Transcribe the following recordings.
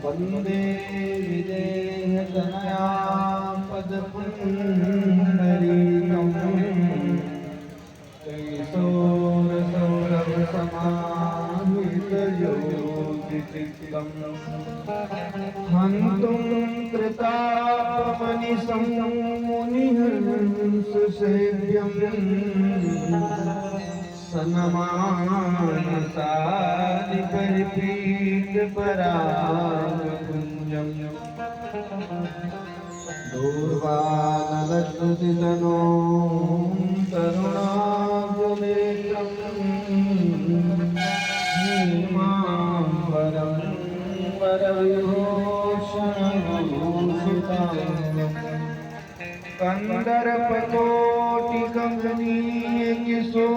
वंदे विदेह तनया पद पुंडरीकम् कैशोर सौरभ समाहित योगिचित्तम् हन्तुं कृतापमनिशं मुनिहंस सेव्यम् सनमानसादि परिपीठ पराग कुंजम दूर्वानलज्जुतितनो तरुणाभ्युमेत्रम् हीमाम्बरं वरविभूषणभूषिताम् कंदर्पकोटिकमनीय किशोरमूर्ति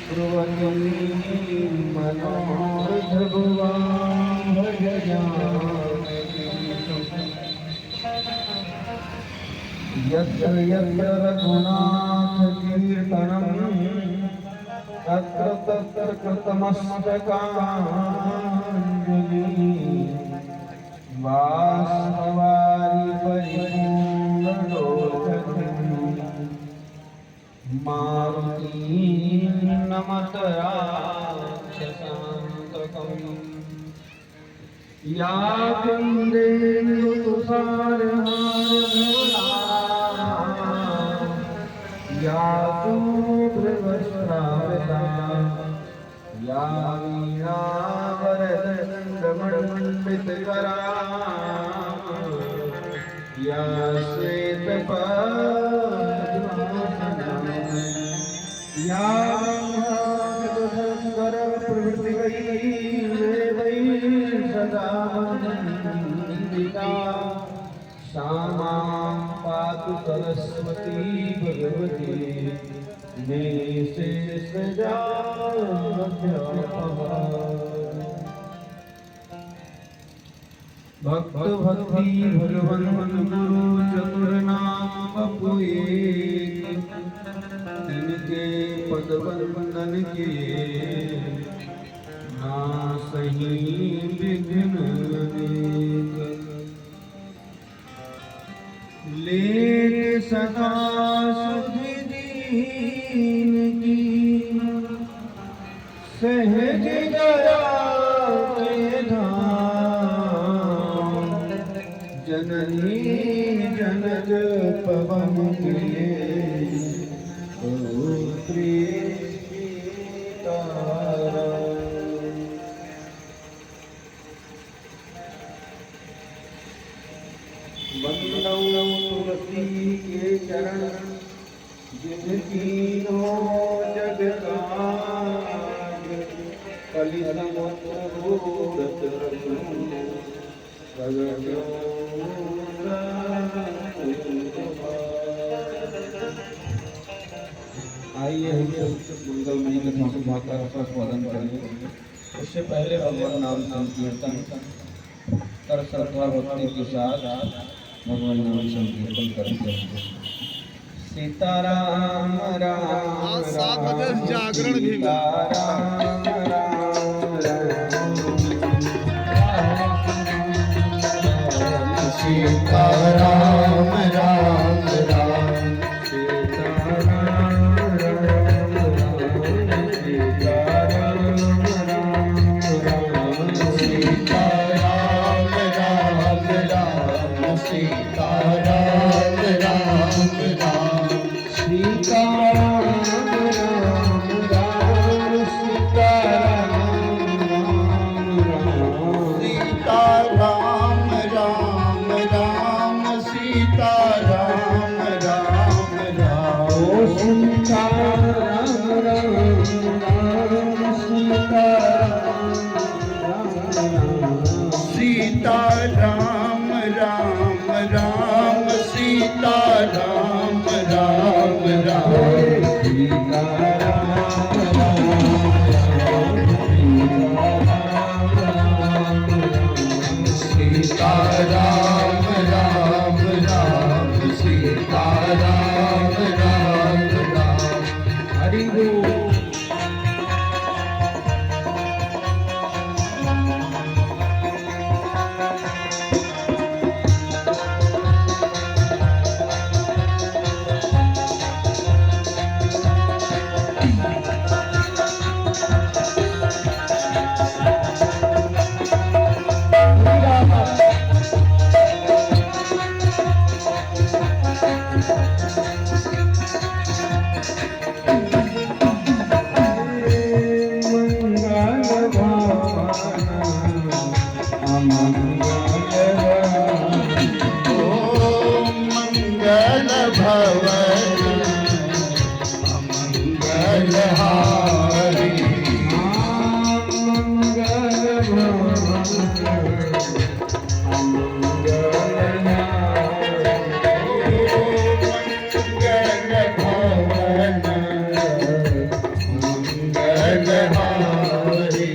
ब्रुवती मनोरथ भुवां भजयामि यत्र यत्र रघुनाथ कीर्तनं तत्र तत्र कृतमस्तकाञ्जलिः वासवारि परिपूर्णलोचनं मारुतीं नमत राक्षसान्तकम् या कुन्देन्दु तुषारहारधवला या शुभ्रवस्त्रावृता या वीणावरदण्डमण्डितकरा या श्वेतपद्मासना या ब्रह्माण्डशङ्करप्रभृतिवैः सदा वन्दिता सा मां पातु सरस्वती भगवती भक्त भक्ति भगवन गुरु चतुर नाम बपुए तिनके पद वंदन के नासहि विघ्न लेक सदा सुधि दीन की सहज दया के धाम जननी जनक पवन के पुत्री तारा वंदौ तुलसी के चरण जिनकी जग काज कलि समुद्रत आइए हम मंगलमयी कथा को भाकर स्वागत करेंगे। उससे पहले भगवान नाम संकीर्तन कर श्रद्धा भक्ति के साथ भगवान नाम संकीर्तन करते हैं। सीताराम राम 7 बजे जागरण भी सीताराम राम राम राम राम सीता राम राम सीता राम राम राम सीता राम राम राम हरि बोल। मंगल भवन अमंगल हारी मंगल भवन मंगल हारी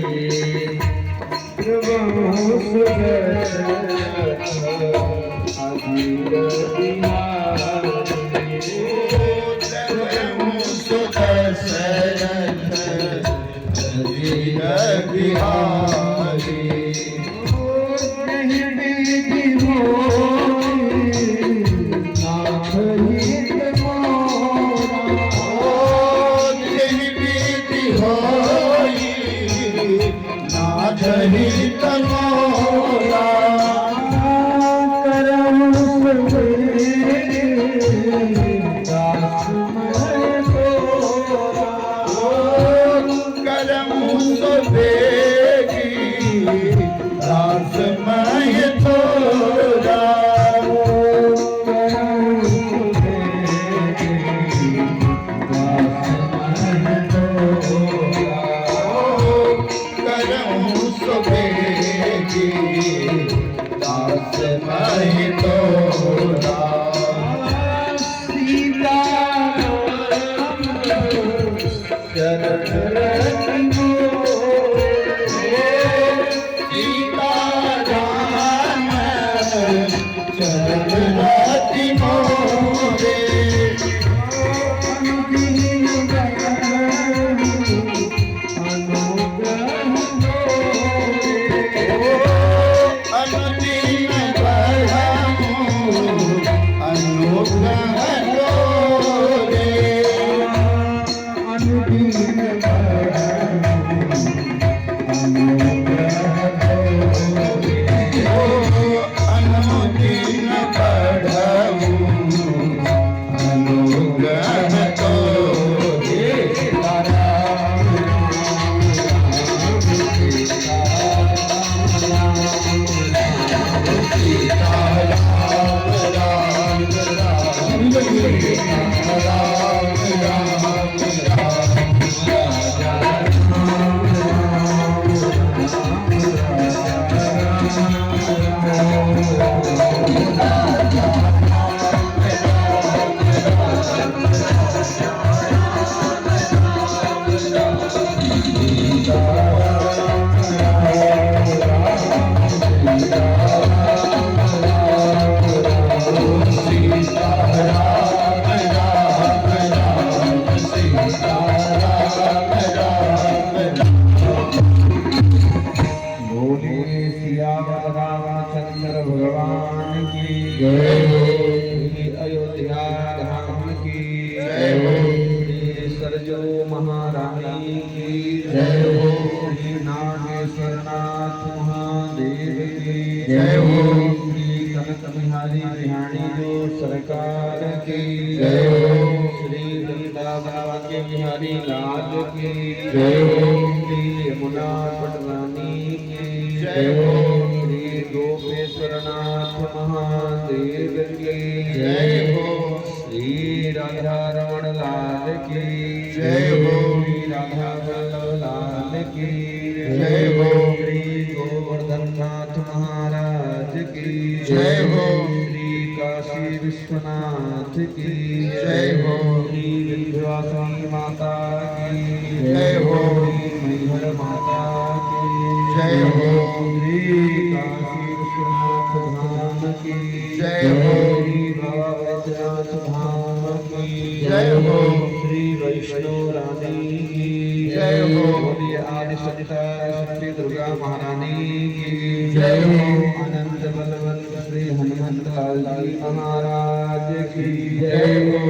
विश्वनाथ की जय हो। श्री विंध्यवासिनी माता की जय हो। श्री मैहर माता की जय हो। श्री काशी विश्वनाथ धाम की जय हो। श्री बाबा बैद्यनाथ धाम की जय हो। श्री वैष्णो रानी की जय हो। बोलिए आदि शक्ति दुर्गा महारानी की जय हो। अनंत बलवंत श्री हनुमंत लाल जी महाराज की जय हो।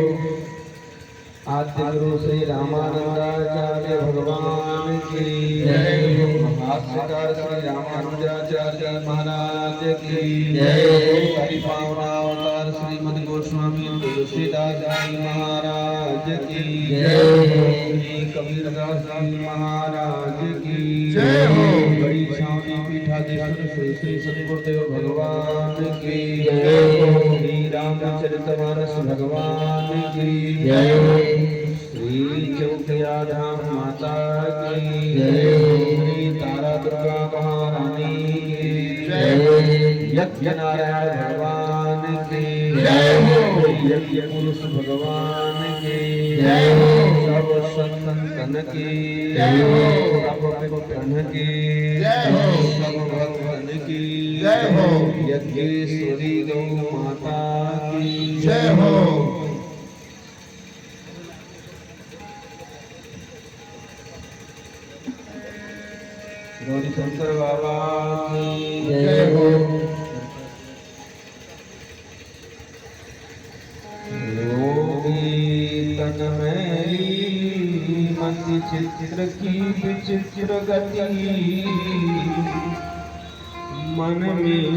आद्य गुरु श्री रामानंदाचार्य भगवान की जय हो। भाष्यकार श्री रामानुजाचार्य महाराज की जय हो। हरिपावनावतार श्रीमद गोस्वामी तुलसीदास जी महाराज की जय हो। श्री कबीरदास जी महाराज की जय हो। बड़ी छावनी पीठाधीश्वर श्री श्री सद्गुरुदेव भगवान की जय हो। श्री रामचरितमानस भगवान की जय हो। श्री चौकिया धाम माता की जय हो। श्री तारा दुर्गा महारानी की जय हो। यज्ञ नारायण भगवान की जय हो। यज्ञ पुरुष भगवान की जय हो। सब संतन की जय हो। सब विप्रन की जय हो। सब भक्तन की जय हो। यज्ञेश्वरी गौ माता की जय हो। गौरी शंकर बाबा की जय हो। योगी तन मेरी मति चित्र की विचित्र गति मन में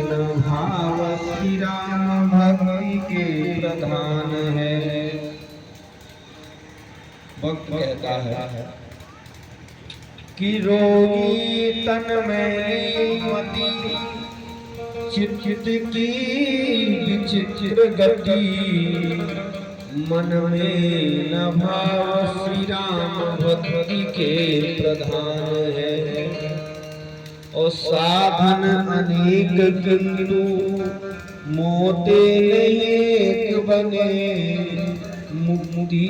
न भाव श्री राम भक्ति के प्रधान है। भक्त कहता है कि रोगी तन मेरी मति चित्त की विचित्र गति मन में न भाव श्री राम भक्ति के प्रधान है। और साधन अनेक किंतु मोते एक बने मुक्ति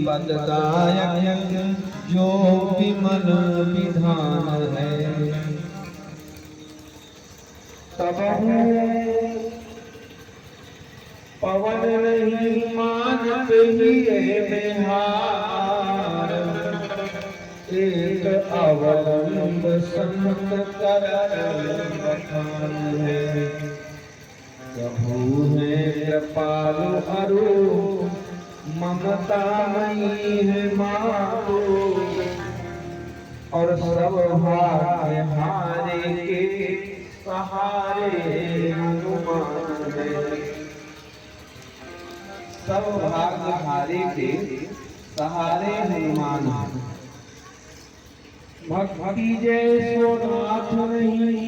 पददायक जो विमल विधान है। तब पवन नहीं मानते ही बिहार एक अवलंब संत कर बखान है। प्रभु है कृपालु अरु ममता मई है मातो और सब भाग्य हारे के सहारे हनुमान है। सब भाग्य हारे के सहारे हनुमान है। भक्ति जैसो नाथ नहीं,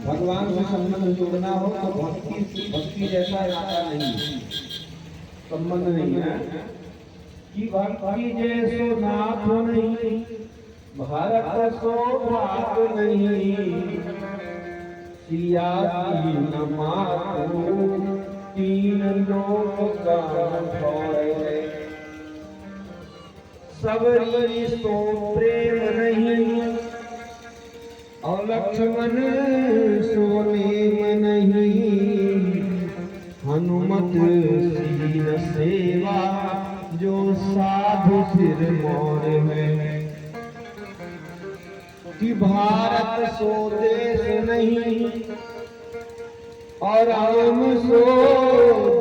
भगवान से संबंध जोड़ना हो तो भक्ति जैसा नाता नहीं, संबंध नहीं है कि भक्ति जैसो नाथ नहीं, भारत सो भाग नहीं, सिया न मातो तीन लोक का भय। सबरी सो प्रेम नहीं और लक्ष्मण सो नेम नहीं, हनुमत सीन सेवा जो साधु सिर मोर है। कि भारत सो देश नहीं और राम सो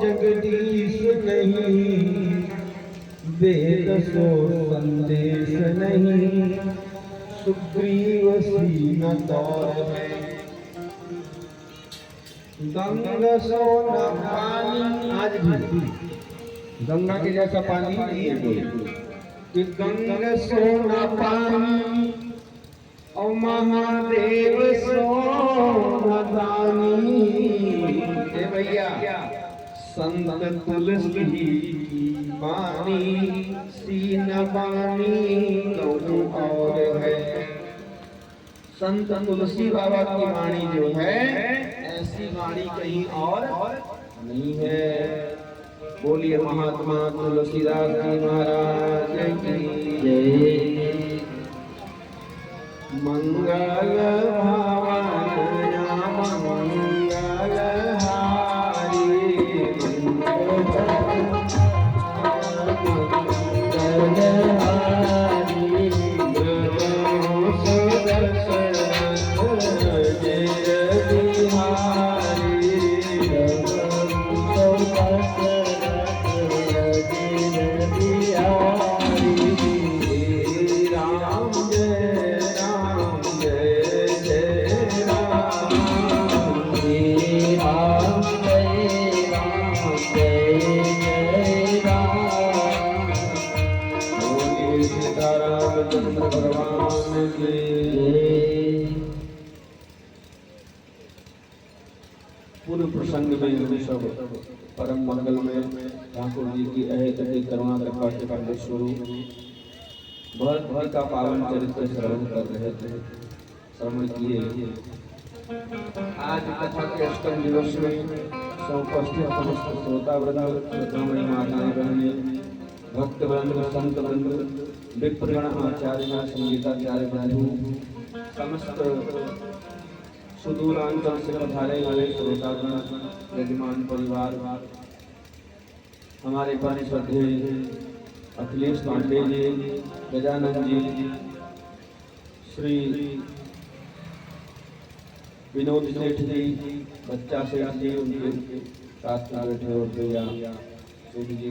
जगदीश नहीं, वेद सो संदेश नहीं, सुग्रीव सीन दौर है। गंगा सो न पानी, आज भी गंगा के जैसा पानी नहीं है कोई, कि गंगा सो न पानी और महादेव सो न दानी। भैया संत तुलसी बानी सीन बानी कौन और है। संत तुलसी बाबा की वाणी जो है ऐसी वाणी कहीं और नहीं है। बोलिए महात्मा तुलसीदास जी महाराज की जय। मंगल भवन मंगल हारी रामचंद्र भगवान की। पूर्व प्रसंग में हम सब परम मंगल में ठाकुर जी की अहित करुणा कृपा के पहले शुरू भरत भर का पावन चरित्र श्रवण कर रहे थे, श्रवण किए। आज कथा के अष्टम दिवस में उपस्थित समस्त श्रोता वृंद, माताएं बहनें, भक्त वृंद, संत वृंद, विप्रगण, आचार्य, संगीताचार्य बंधु, समस्त सुदूरांचल से पधारे वाले श्रोतागण, यजमान परिवार, हमारे परम श्रद्धेय अखिलेश पांडे जी, गजानंद जी, श्री विनोद सेठ जी, बच्चा सेठ जी, उनके साथ में बैठे और भैया सेठ जी,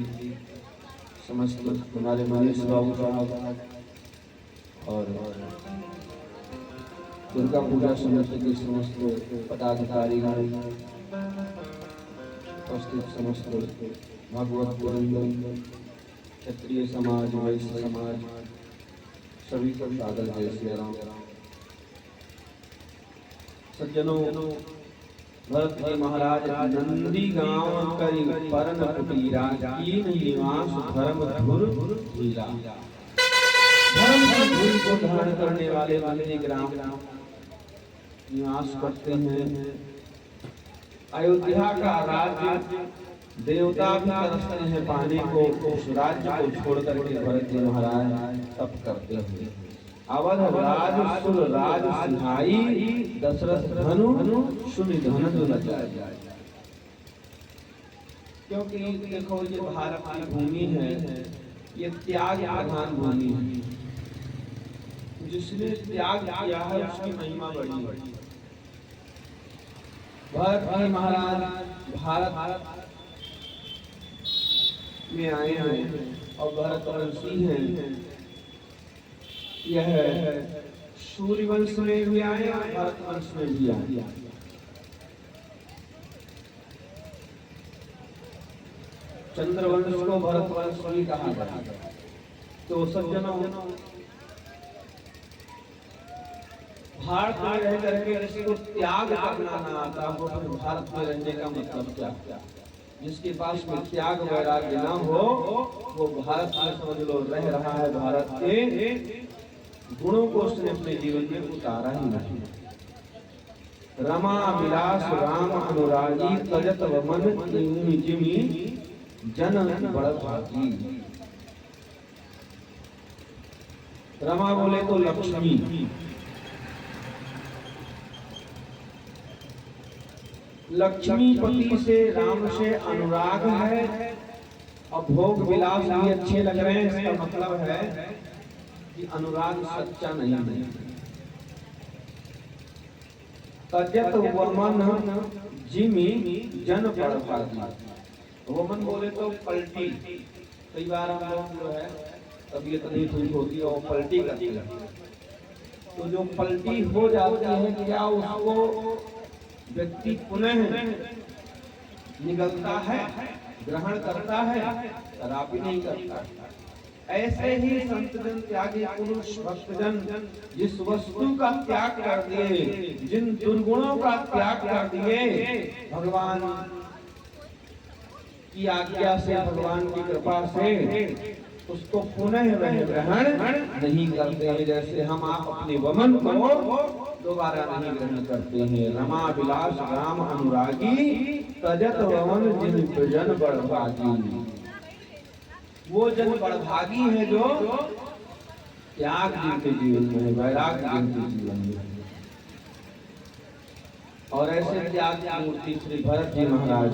समस्त हमारे मनीष बाबू साहब और दुर्गा पूजा समिति के समस्त पदाधिकारी, उपस्थित समस्त भागवत वृंद, क्षत्रिय समाज, वैश्य समाज, सभी को सादर जय श्री राम। सज्जनों, भरत जी महाराज नंदी गांव करी परन कुटीरा, कीन निवास धर्म धुर धीरा। धर्म की धुर को धारण करने वाले नंदी ग्राम निवास करते हैं। अयोध्या का राज्य देवता भी तरसते हैं पाने को, उस राज्य को छोड़ करके भरत जी महाराज तप करते हैं। अवध राज सुर राज सिहाई, दशरथ धनु सुनि धन न जाए। क्योंकि देखो ये भारत की भूमि है, ये त्याग प्रधान भूमि है। जिसने त्याग किया है उसकी महिमा बड़ी है। भरत जी महाराज भारत में आए हैं और भरतवंशी हैं। यह सूर्यवंश में भी आए और भरतवंश में भी आए। चंद्रवंश को भरतवंश भी कहा जाता है। तो सज्जनों, भारत में रह करके जिसको त्याग करना ना आता हो, भारत में रहने का मतलब क्या? जिसके पास में त्याग वैराग्य न हो, वो भारत में समझ लो रह रहा है, भारत के गुणों को उसने अपने जीवन में उतारा ही नहीं। रमा विलास राम अनुरागी, तजत वमन जिमी जन बड़ भागी। रमा बोले तो लक्ष्मी, लक्ष्मीपति से राम से अनुराग है और भोग विलास भी अच्छे लग रहे हैं। इसका मतलब है कि अनुराग सच्चा नहीं है। तजत वमन जिमी जन बड़ भागी। वमन बोले तो पलटी। कई बार हम लोग जो है तबीयत नहीं ठीक होती है और पलटी करते हैं। तो जो पलटी हो जाती है, क्या उसको व्यक्ति पुनः निगलता है, ग्रहण करता है, कदापि नहीं करता। ऐसे ही संत जन, त्यागी पुरुष, भक्तजन जिस वस्तु का त्याग कर दिए, जिन दुर्गुणों का त्याग कर दिए, भगवान की आज्ञा से, भगवान की कृपा से उसको पुनः वह ग्रहण नहीं करते। जैसे हम आप अपने वमन को दोबारा नहीं ग्रहण करते हैं। रमा विलास राम अनुरागी तजत वन जिन जन बड़भागी। वो जन बड़भागी है जो त्याग जिनके जीवन में है, वैराग्य जिनके जीवन में है। और ऐसे त्याग की मूर्ति श्री भरत जी महाराज।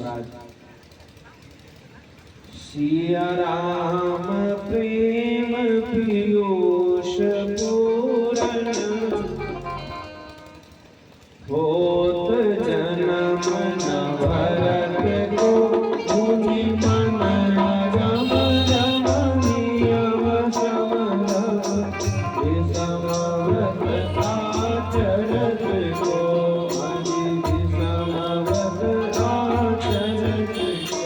सिया राम प्रेम पीयूष पूरन होत जन्म न भरत को मुनि मन रम रमणीयम समरस विषमवत आचरत को अति विषमवत आचरत को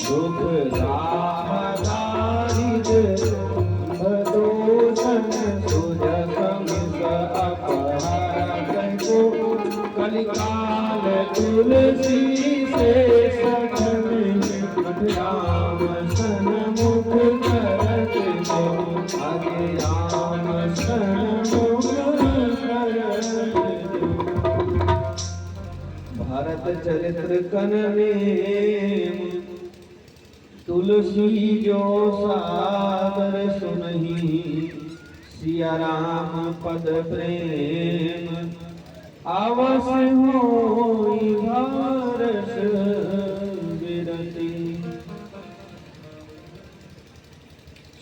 दुख दारिद भदोषण सुजसम अपहार को कलिकाल तुलसी से सखन राम सन्मुख करत को आगे राम सन्मुख करत। भारत चरित्र कन में तुलसी जो सादर सुनहि सिया राम पद प्रेम अवश्य होई भारत विरति।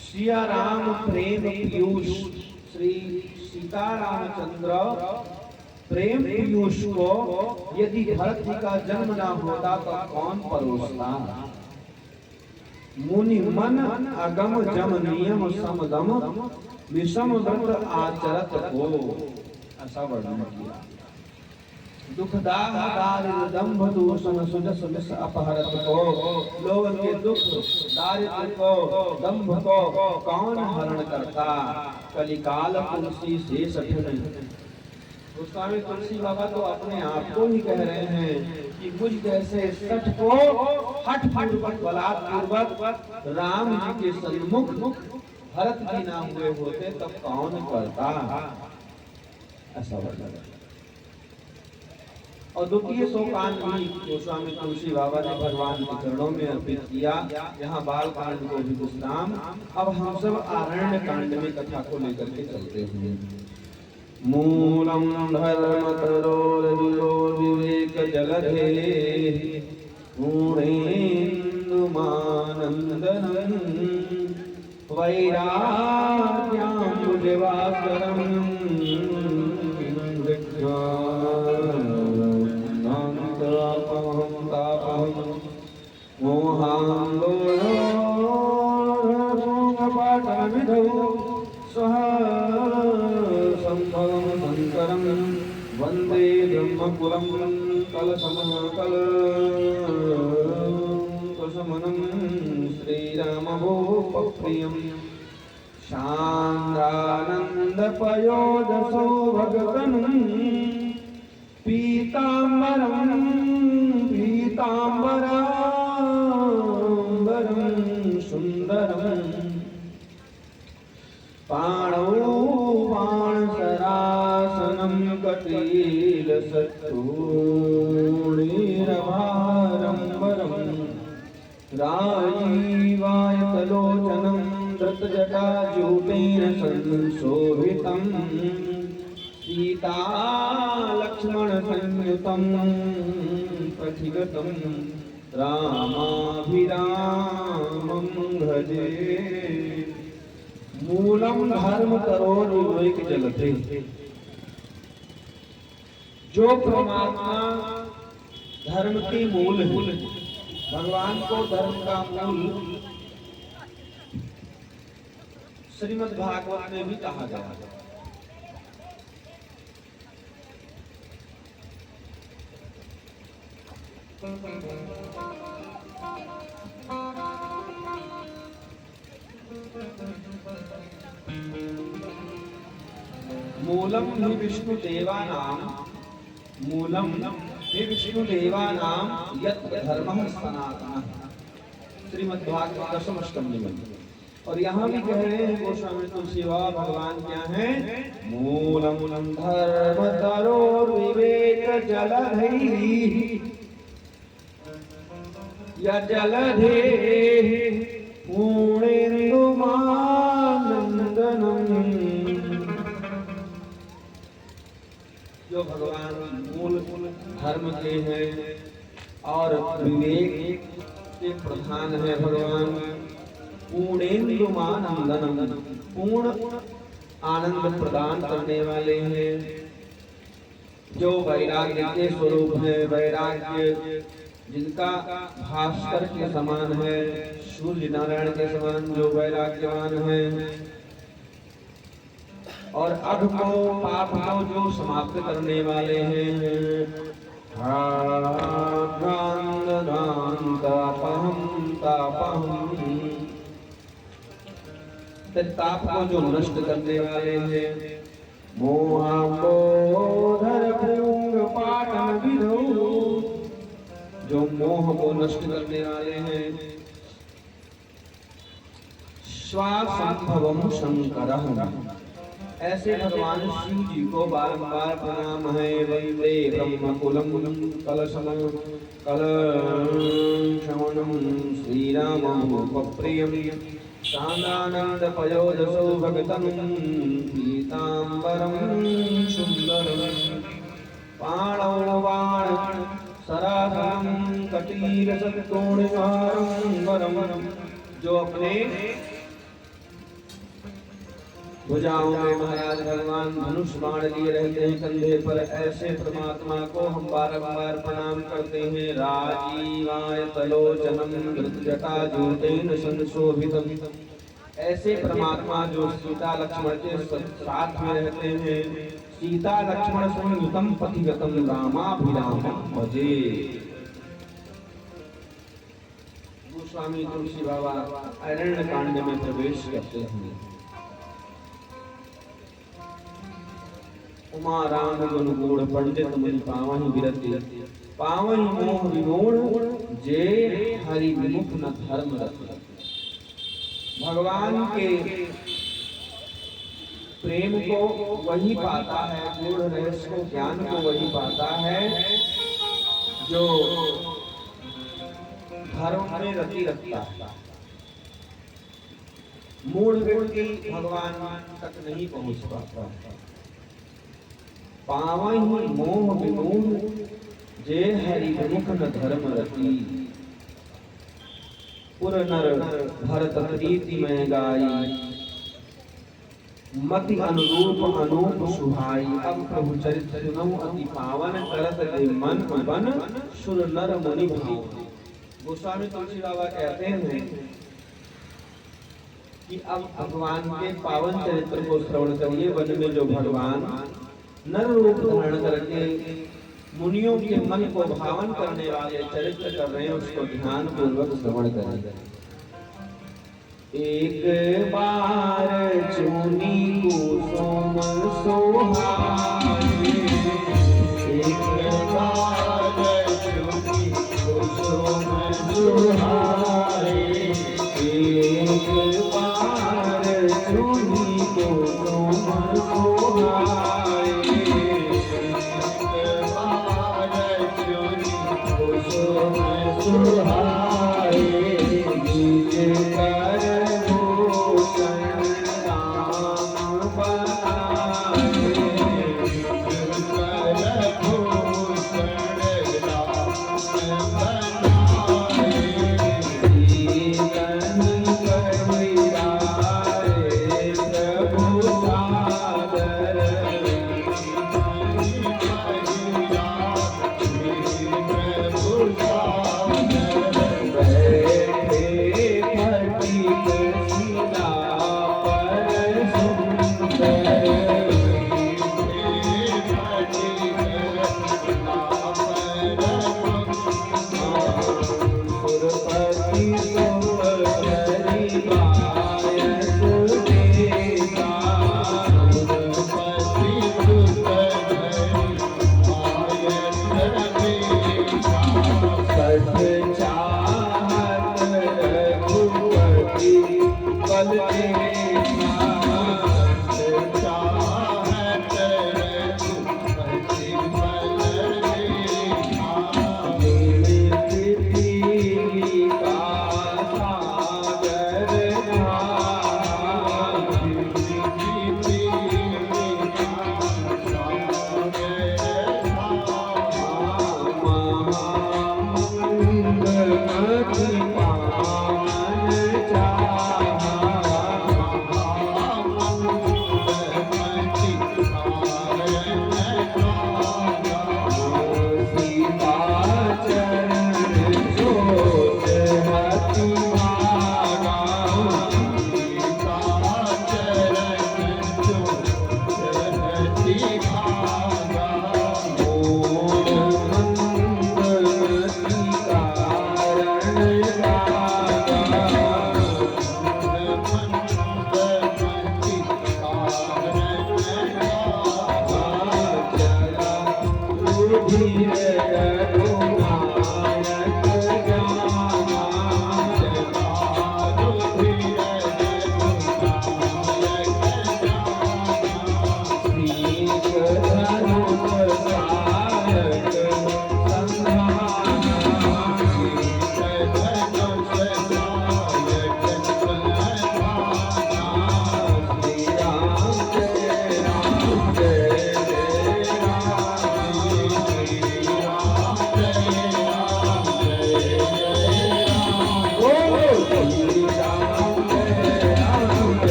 सिया राम प्रेम पीयूष श्री सीता रामचंद्र प्रेम पीयूष को यदि भरत जी का जन्म ना होता तो कौन परोसता। मुनि मन अगम जम नियम समदम विषम व्रत आचरत को, ऐसा वर्णन किया। दुखदाह दारिद्र दंभ दूषण सुजस विष अपहरत को, लोगों के दुख दारिद्र को दंभ को कौन हरण करता। कलिकाल तुलसी से सठन। गोस्वामी तुलसी बाबा तो अपने आप को ही कह रहे हैं कि मुझ जैसे सठ को हठ पूर्वक बलात्पूर्वक राम जी के सन्मुख भरत जी ना हुए होते तब कौन करता। ऐसा वर्णन। और द्वितीय सोपान भी गोस्वामी तुलसी बाबा ने भगवान के चरणों में अर्पित किया। यहाँ बाल कांड को भी विश्राम। अब हम सब आरण्य कांड में कथा को लेकर के चलते हैं। मूलम धर्म तरोर्विवेक जलधे पूर्णेन्दुमानन्दनं वैराग्याम्बुजवाकरं विज्ञानान्तरापहं तापहं मोहान्दोलपाटलविधौ स्वः संभवं शंकरं वंदे ब्रह्मकुलं कलशमनं श्रीरामभूपप्रियं शान्दानन्दपयोदशो भगतनं पीताम्बरं पीताम्बराम्बरं सुन्दरं पाणौ बाणसरासनं कटीलसत्तूणीरभारम्बरं राजीवायतलोचनं धृतजटाजूटेन संशोभितं सीतालक्ष्मणसंयुतं पथिगतं रामाभिरामं भजे। मूलम धर्म तरोर विवेक जलते। जो परमात्मा धर्म के मूल है, भगवान को धर्म का मूल श्रीमद् भागवत में भी कहा गया है। मूलम हि विष्णुदेवानां यत् धर्मः सनातनः। श्रीमद्भागवत दशम स्कंद में और यहाँ भी कह रहे हैं गोस्वामी तुलसी बाबा भगवान क्या है? मूलम धर्म तरो विवेक जलधि या जलधे पूर्णेन्दुमानंदनम। जो भगवान मूल धर्म के हैं और विवेक के प्रधान है भगवान। पूर्णेन्दुमानंदनम, पूर्ण आनंद प्रदान करने वाले हैं। जो वैराग्य के स्वरूप है, वैराग्य जिनका भास्कर के समान है, सूर्य नारायण के समान जो वैराग्यवान है, और अब को पाप को जो समाप्त करने वाले हैं। ताप को जो नष्ट करने वाले हैं। मोहामोधर भृंग पाटन विधौ, जो मोह को नष्ट करने वाले हैं। स्वासंभवम शंकरः, ऐसे भगवान शिव जी को बारंबार प्रणाम है। वंदे ब्रह्मकुलम कलशमं कलशमनं श्रीरामं प्रियं शान्दानंद पयोदशो भगतं पीतांबरं सुंदरं पाणौ बाण सरासनं कटीरसत्तोणिवारं वरं। जो अपने भुजाओं में महाराज भगवान धनुष बाण लिए रहते हैं कंधे पर, ऐसे परमात्मा को हम बारंबार प्रणाम करते हैं। राजीवाय तलोचनम जटाजूटेन संशोभितम, ऐसे परमात्मा जो सीता लक्ष्मण के साथ में रहते हैं। सीता लक्ष्मण संयुतम पतिगतम रामाभिरामं भजे। गोस्वामी तुलसी बाबा अरण्य कांड में प्रवेश करते हैं। उमा राम गुण गुण पंडित मुनि पावनि विरति, पावनि मोह विमूढ़ जे हरि विमुख न धर्म रति। भगवान के प्रेम को वही पाता है, गूढ़ रहस्य को, ज्ञान को वही पाता है जो धर्म में रति रखता है। मूढ़ व्यक्ति भगवान तक नहीं पहुंच पाता। पावहि मोह विमूढ़ जे हरि विमुख न धर्म रति, पुर नर भरत प्रीति में गाई, मति अनुरूप अनूप सुहाई। अब प्रभु चरित्र सुनऊ अति पावन, करत दे मन बन सुर नर मुनि भाव। गोस्वामी तुलसी बाबा कहते हैं कि अब भगवान के पावन चरित्र को श्रवण करिए। वन में जो भगवान नर रूप धारण करके मुनियों के मन को भावन करने वाले चरित्र कर रहे हैं, उसको ध्यान पूर्वक श्रवण करें। एक बार चुनी कुसुम सोहाई, एक बार चुनी कुसुम सोहाई, एक बार चुनी कुसुम सोहाई, सुहाए गीत कर भूषण राम बनाए, कर भूषण राम बनाए, बल देखा चाहत रघुपति बल देखा पृथ्वी का सागर था महामंगलमति पावन सीता चरण जोत हति भागा मंगलमति कारण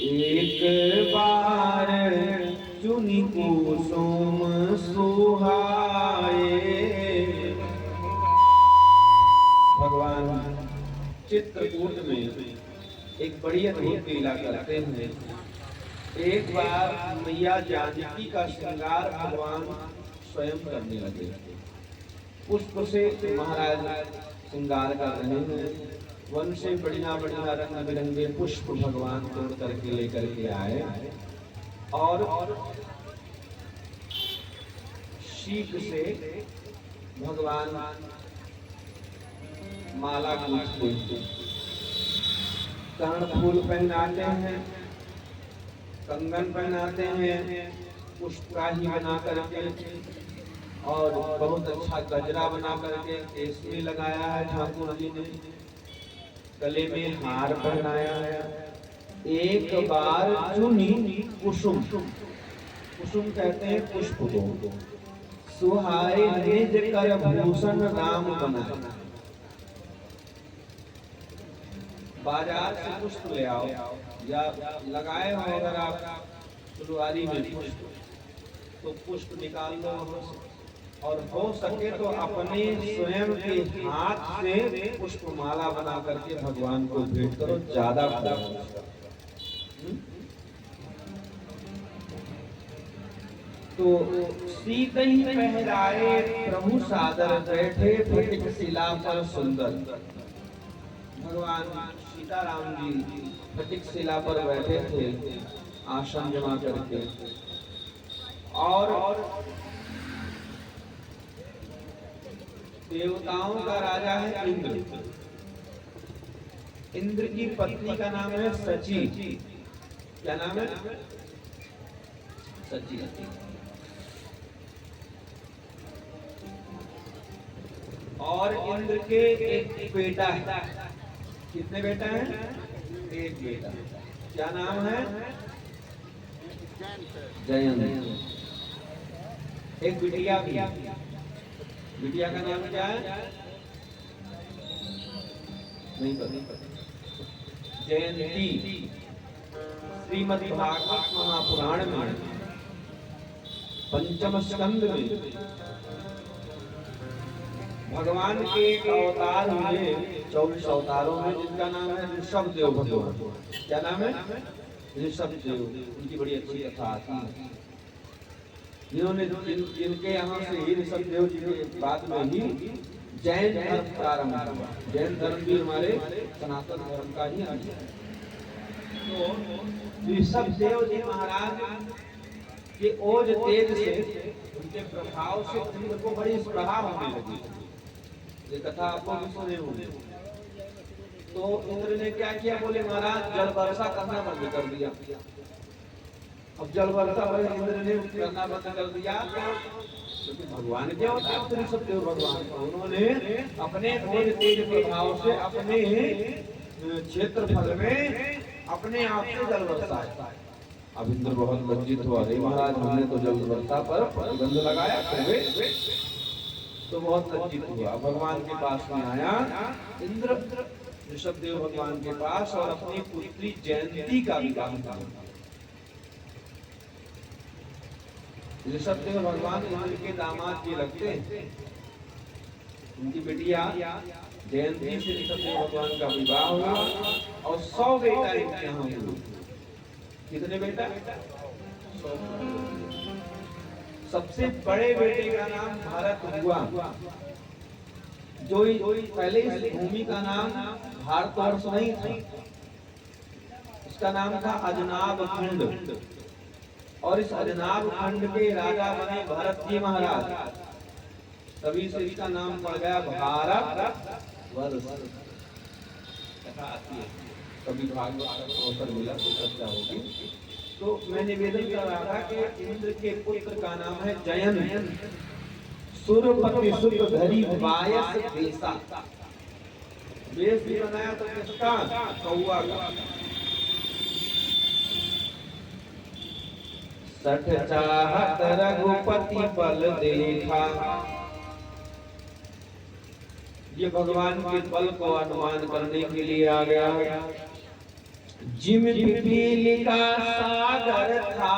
एक बार चुनी कुसुम सुहाए। भगवान चित्रकूट में एक बड़ी अद्भुत लीला करते हैं। एक बार मैया जानकी का श्रृंगार भगवान स्वयं करने लगे। पुष्प से महाराज श्रृंगार कर रहे हैं। वन से बढ़िया बढ़िया रंग बिरंगे पुष्प भगवान तोड़ करके लेकर के आए और शीख से भगवान माला गूंथते हैं, कर्णफूल पहनाते हैं, कंगन पहनाते हैं, पुष्प राही बना करके और बहुत अच्छा गजरा बना करके केस में लगाया है ठाकुर जी ने, गले में हार पहनाया है। एक बार चुनी कुसुम, कुसुम कहते हैं पुष्प को, सुहाए निज कर भूषण राम बना। बाजार से पुष्प ले आओ या लगाए हो अगर आप फुलवारी में पुष्प, तो पुष्प निकाल लो और हो सके तो अपने स्वयं के हाथ से पुष्प माला बना करके भगवान को भेंट करो, ज्यादा फल। तो सीत ही पहराए प्रभु सादर बैठे फटिक शिला पर सुंदर। भगवान सीताराम जी फटिक शिला पर बैठे थे आसन जमा करके और देवताओं का राजा है इंद्र। इंद्र की पत्नी का नाम है सची। क्या नाम है? सची। और इंद्र के एक बेटा है। कितने बेटा हैं? एक बेटा। क्या नाम है? जयंत। एक बिटिया भी। बिटिया का नाम क्या है? नहीं पता। जयंती। श्रीमद् भागवत महापुराण में पंचम स्कंद में भगवान के एक अवतार हुए 24 अवतारों में, जिनका नाम है ऋषभ देव भगवान। क्या नाम है? ऋषभ देव। उनकी बड़ी अच्छी कथा आती है। जिन्होंने जिनके यहाँ से ही ऋषभ देव जी के बाद में ही जैन धर्म प्रारंभ हुआ। जैन धर्म भी हमारे सनातन धर्म का ही अंग है। तो ऋषभ देव जी महाराज के ओज तेज से, उनके प्रभाव से इंद्र को बड़ी स्पृहा होने लगी। ये कथा आपको भी सुने होंगे। तो इंद्र ने क्या किया, बोले महाराज जल वर्षा करना बंद कर दिया। अब जल वर्षा इंद्र ने करना बंद कर दिया, क्योंकि भगवान क्या होता है, ऋषभ देव भगवान, उन्होंने अपने तेज प्रभाव से अपने क्षेत्रफल में अपने आप से जल वर्षा। अब इंद्र बहुत लज्जित हुआ, अरे महाराज हमने तो जल वर्षा पर प्रतिबंध लगाया, तो बहुत लज्जित हुआ। भगवान के पास में आया इंद्र, ऋषभ देव भगवान के पास, और अपनी पुत्री जयंती का विवाह किया। ऋषभ देव भगवान इंद्र के दामाद जी लगते हैं। उनकी बेटिया जयंती से ऋषभ देव भगवान का विवाह हुआ और 100 बेटा इनके यहाँ हुए। कितने बेटा? 100। सबसे बड़े बेटे का नाम भारत हुआ, जो पहले इस भूमि का नाम भारतवर्ष नहीं था, इसका नाम था अजनाब खंड, और इस अजनाब खंड के राजा बने भरत जी महाराज, तभी से इसका नाम पड़ गया भारत वर्ष। कथा आती है, कभी भागवत अवसर मिला तो चर्चा होगी। तो मैं निवेदन कर रहा था कि इंद्र के पुत्र का नाम है जयन, सुरपति सुत धरी वायस वेसा। वेश भी बनाया तो किसका? कौआ का। 60 चाहत रघुपति बल देखा। ये भगवान के बल को अनुमान करने के लिए आ गया। जिम पिपीलिका सागर था।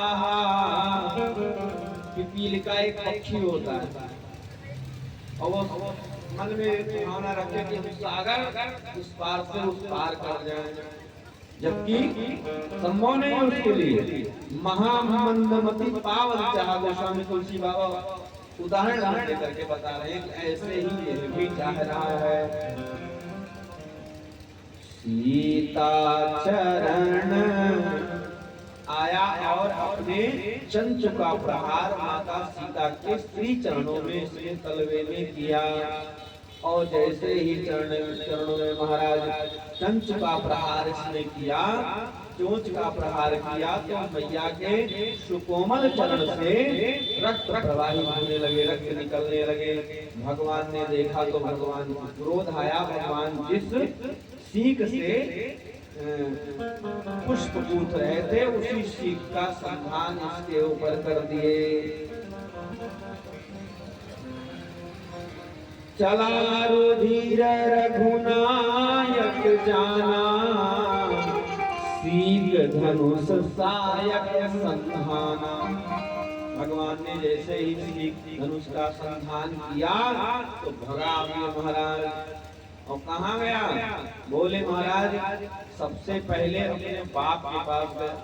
पिपीलिका एक पक्षी होता है, और वो मन में भावना रखे कि हम सागर उस पार से उस पार कर जाएं, जबकि संभव नहीं उसके लिए। महामंदमती पावन चाह, गोस्वामी तुलसी बाबा उदाहरण करके बता रहे हैं, ऐसे ही ये भी चाह रहा है। सीता चरण आया और अपने चंचु का प्रहार माता सीता के श्री चरणों में, श्री तलवे में किया। और जैसे ही चरणों में महाराज चंचु का प्रहार इसने किया, चोंच का प्रहार किया, तो मैया के सुकोमल चरण से रक्त प्रवाहित होने लगे, रक्त निकलने लगे। भगवान ने देखा तो भगवान को क्रोध आया। भगवान जिस सीख से पुष्प पूछ रहे थे, उसी सीख का संधान इसके ऊपर कर दिए। चला रुधिर रघुनायक जाना, सीख धनुष सायक संधाना। भगवान ने जैसे ही सीख धनुष का संधान किया तो भगा महाराज। और कहाँ गया? बोले महाराज सबसे पहले अपने बाप के पास गया।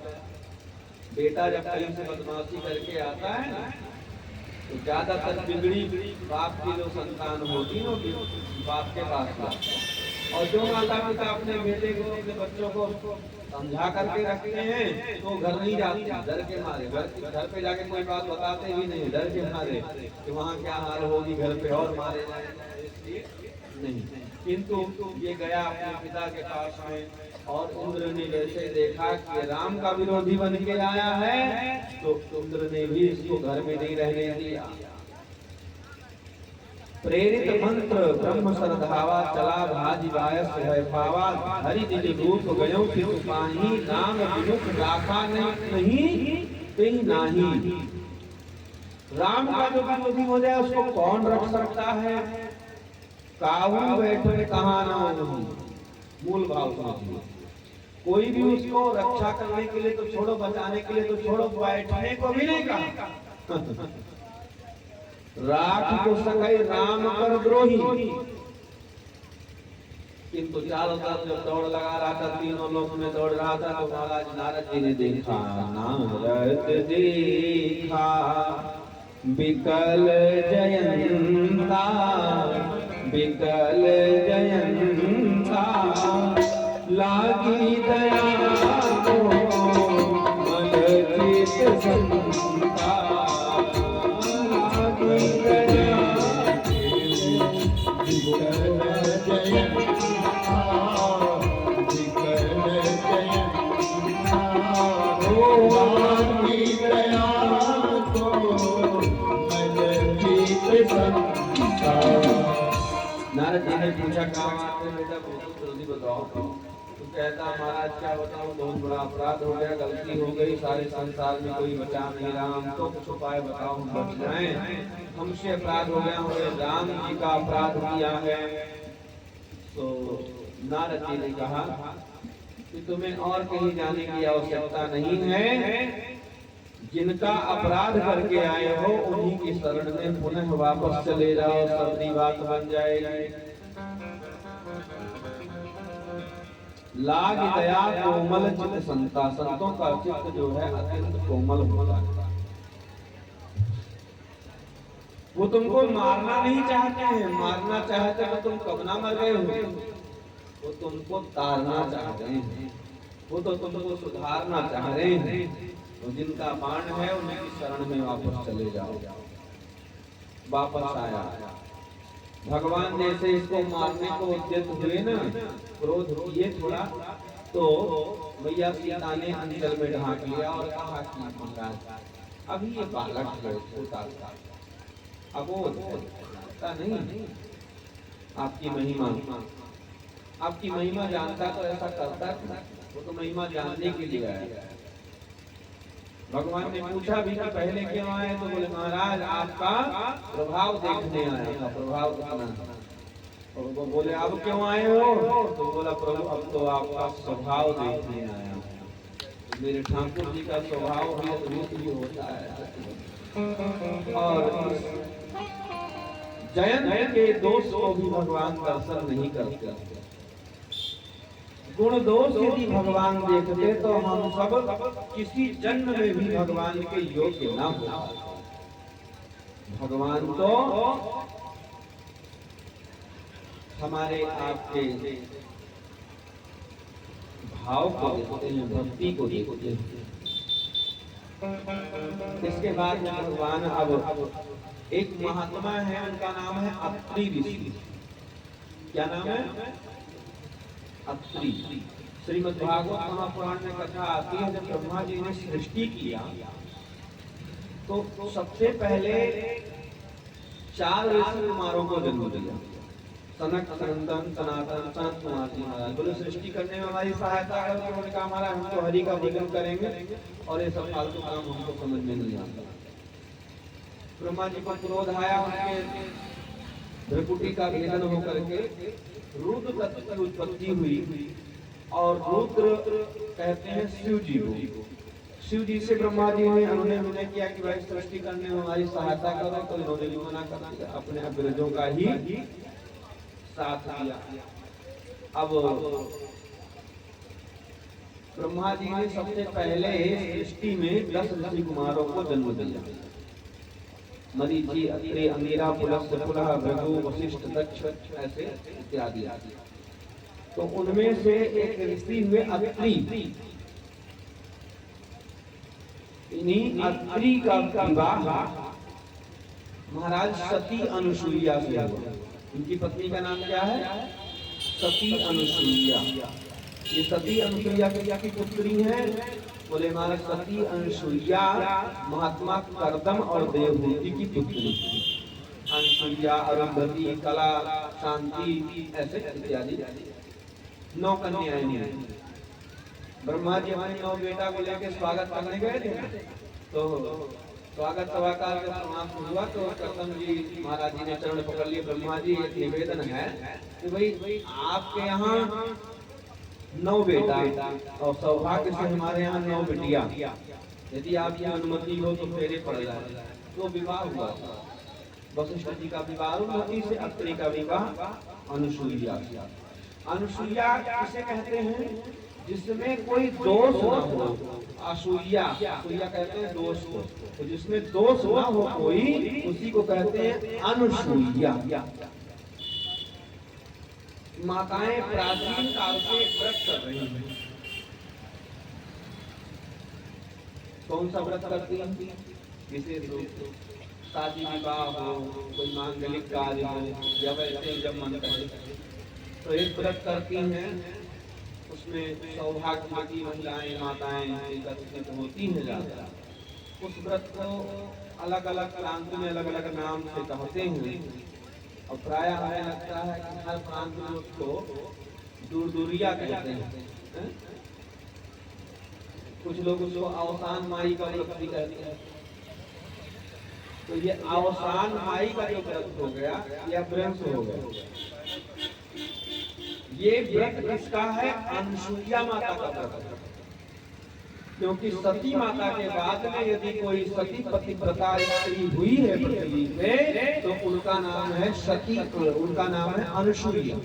बेटा जब कहीं से बदमाशी करके आता है ना, तो ज्यादातर बिगड़ी बाप की जो संतान होती है बाप के पास जाती। और जो माता पिता अपने बेटे को, अपने बच्चों को समझा करके रखते हैं तो घर नहीं जाती, डर के मारे। घर पे जाके कोई बात बताते ही नहीं, डर के मारे कि वहाँ क्या हाल होगी, घर पे और मारे जाएंगे, नहीं। किंतु ये गया अपने पिता के पास में, और इंद्र ने जैसे देखा कि राम का विरोधी बन के आया है, तो इंद्र ने भी इसको घर में नहीं रहने दिया। प्रेरित मंत्र ब्रह्म सरधावा, चला भाजी वायस भय पावा। हरि दिल रूप गयो फिर पाही, नाम विमुख राखा नहीं तिन नाही। राम का जो विरोधी हो जाए उसको कौन रख सकता है? काहू बैठे कहाँ ना हो, मूल भाव समझिए। कोई भी उसको रक्षा करने के लिए तो छोड़ो, बचाने के लिए तो छोड़ो, बैठने को भी नहीं कहा। राख को सकै राम कर द्रोही। किंतु चारों तरफ जब दौड़ लगा रहा था, तीनों लोग में दौड़ रहा था, तो महाराज नारद जी ने देखा, नारद देखा विकल जयंता, विकल जयंता लागी दया को मन चित संता लागी दया विकल जयंता विकल जयंता लागी दया को मन चित संता। नारद जी ने पूछा कहाँ आते बेटा बहुत जल्दी बताओ। तो कहता महाराज क्या बताऊं, बहुत बड़ा अपराध हो गया, गलती हो गई, सारे संसार में कोई बचा नहीं रहा, हमको कुछ उपाय बताओ हम बच जाएं, हमसे अपराध हो गया, हमने राम जी का अपराध किया है। तो नारद जी ने कहा कि तुम्हें और कहीं जाने की आवश्यकता नहीं है, जिनका अपराध करके आए हो उन्हीं की शरण में पुनः वापस चले जाओ, सबरी बात बन जाएगी। लाग दया कोमल चित्त संता, संतों का चित्त जो है अत्यंत कोमल होता है, वो तुमको मारना नहीं चाहते हैं, मारना चाहते तो तुम कब ना मर गए हो, वो तुमको तारना चाहते हैं, वो तो तुमको सुधारना चाह रहे हैं। तो जिनका बाण है उनकी शरण में वापस चले जाओ। वापस आया, भगवान जैसे इसको मारने को उद्यत हुए ना, क्रोध किए थोड़ा, तो मैया सीता ने अंचल में ढांक लिया और कहा कि महाराज अभी ये बालक है छोटा सा, अबोध पता नहीं आपकी महिमा जानता तो ऐसा करता, वो तो महिमा जानने के लिए आया। भगवान ने पूछा भी कि पहले क्यों आए, तो बोले महाराज आपका प्रभाव देखने आया था, प्रभाव दिखना। और वो बोले अब क्यों आए हो, तो बोला प्रभु अब तो आपका स्वभाव देखने आया हूँ, तो मेरे ठाकुर जी का स्वभाव भी अद्भुत ही होता है। और जयंत के दोष को भी भगवान दर्शन नहीं करते, गुण दोष यदि भगवान देखते तो हम सब किसी जन्म में भी भगवान के योग्य न हो। भगवान तो हमारे आपके भाव को देखते हैं, भक्ति को देखते हैं। इसके बाद भगवान अब एक महात्मा है, उनका नाम है अत्रि ऋषि। क्या नाम है? अत्रि। श्रीमद् भागवत महापुराण में कथा आती है, जब ब्रह्मा जी ने सृष्टि किया तो सबसे पहले 4 ऋषि कुमारों को जन्म दिया, सनक, सनंदन, सनातन, सनत कुमार जी महाराज। बोले सृष्टि करने में हमारी सहायता करो, उन्होंने कहा महाराज हम तो हरि का भजन करेंगे और ये सब फालतू काम हमको समझ में नहीं आता। ब्रह्मा जी को क्रोध आया, उनके भ्रकुटी का भेदन होकर के रुद्र तत्व की उत्पत्ति हुई, और रुद्र कहते हैं शिव जी को। शिव जी से ब्रह्मा जी ने उन्होंने विनय किया कि भाई सृष्टि करने में हमारी सहायता करो, तो इन्होंने भी मना कर दिया, अपने अग्रजों का ही साथ दिया। अब ब्रह्मा जी ने सबसे पहले सृष्टि में 10 ऋषि कुमारों को जन्म दिया, मरीचि, अत्रि, अंगिरा, पुलस्त्य, पुलह, भृगु, वशिष्ठ, दक्ष, ऐसे इत्यादि। तो उनमें से एक ऋषि हुए अत्रि। इन्हीं अत्रि का विवाह महाराज सती अनुसुईया से हुआ। उनकी पत्नी का नाम क्या है? सती अनुसुईया। ये सती अनुसुईया की पुत्री है। बोले महाराज सती अनुसुईया महात्मा करदम और देवहूति की पुत्री। अनुसुईया, अरुंधति, कला, शांति, ऐसे इत्यादि 9 कन्याएं हैं। ब्रह्मा जी अपने 9 बेटा को लेकर स्वागत करने गए थे, तो स्वागत सभाकार का समाप्त हुआ तो करदम जी महाराज जी ने चरण पकड़ लिए। ब्रह्मा जी एक निवेदन है कि भाई आपके यहाँ 9 बेटा और सौभाग्य से हमारे यहाँ 9 बेटियां, यदि आपकी अनुमति हो तो फेरे पड़ जाए। तो विवाह हुआ, वशिष्ठ जी का विवाह अरुंधति से, अत्रि का विवाह अनुसुईया। अनुसुईया किसे कहते हैं? जिसमें कोई दोष न हो। असूया, असूया कहते हैं दोष को, तो जिसमें दोष न हो कोई, उसी को कहते हैं अनुसुईया। माताएं प्राचीन काल से व्रत कर रही हैं। कौन सा व्रत करती हैं? विशेष रूप से शादी विवाह हो, कोई मांगलिक कार्य हो, या वैसे जब मन करे तो एक व्रत करती हैं। उसमें सौभाग्यवती महिलाएं माताएं एकत्रित होती हैं ज्यादा। उस व्रत को अलग अलग प्रांत में अलग अलग नाम से कहते हैं और प्रायः हमें लगता है कि हर प्रांत में उसको दूरदूरिया कहते हैं। कुछ लोग उसको अवसान माई का व्रत भी कहते हैं। तो ये अवसान माई का जो व्रत हो गया या व्रत हो गया, ये व्रत किसका है? अनुसुईया माता का व्रत है। क्योंकि सती माता के बाद में यदि कोई सती पतिव्रता स्त्री हुई है पृथ्वी पे तो उनका नाम है सती, उनका नाम है अनुसुईया,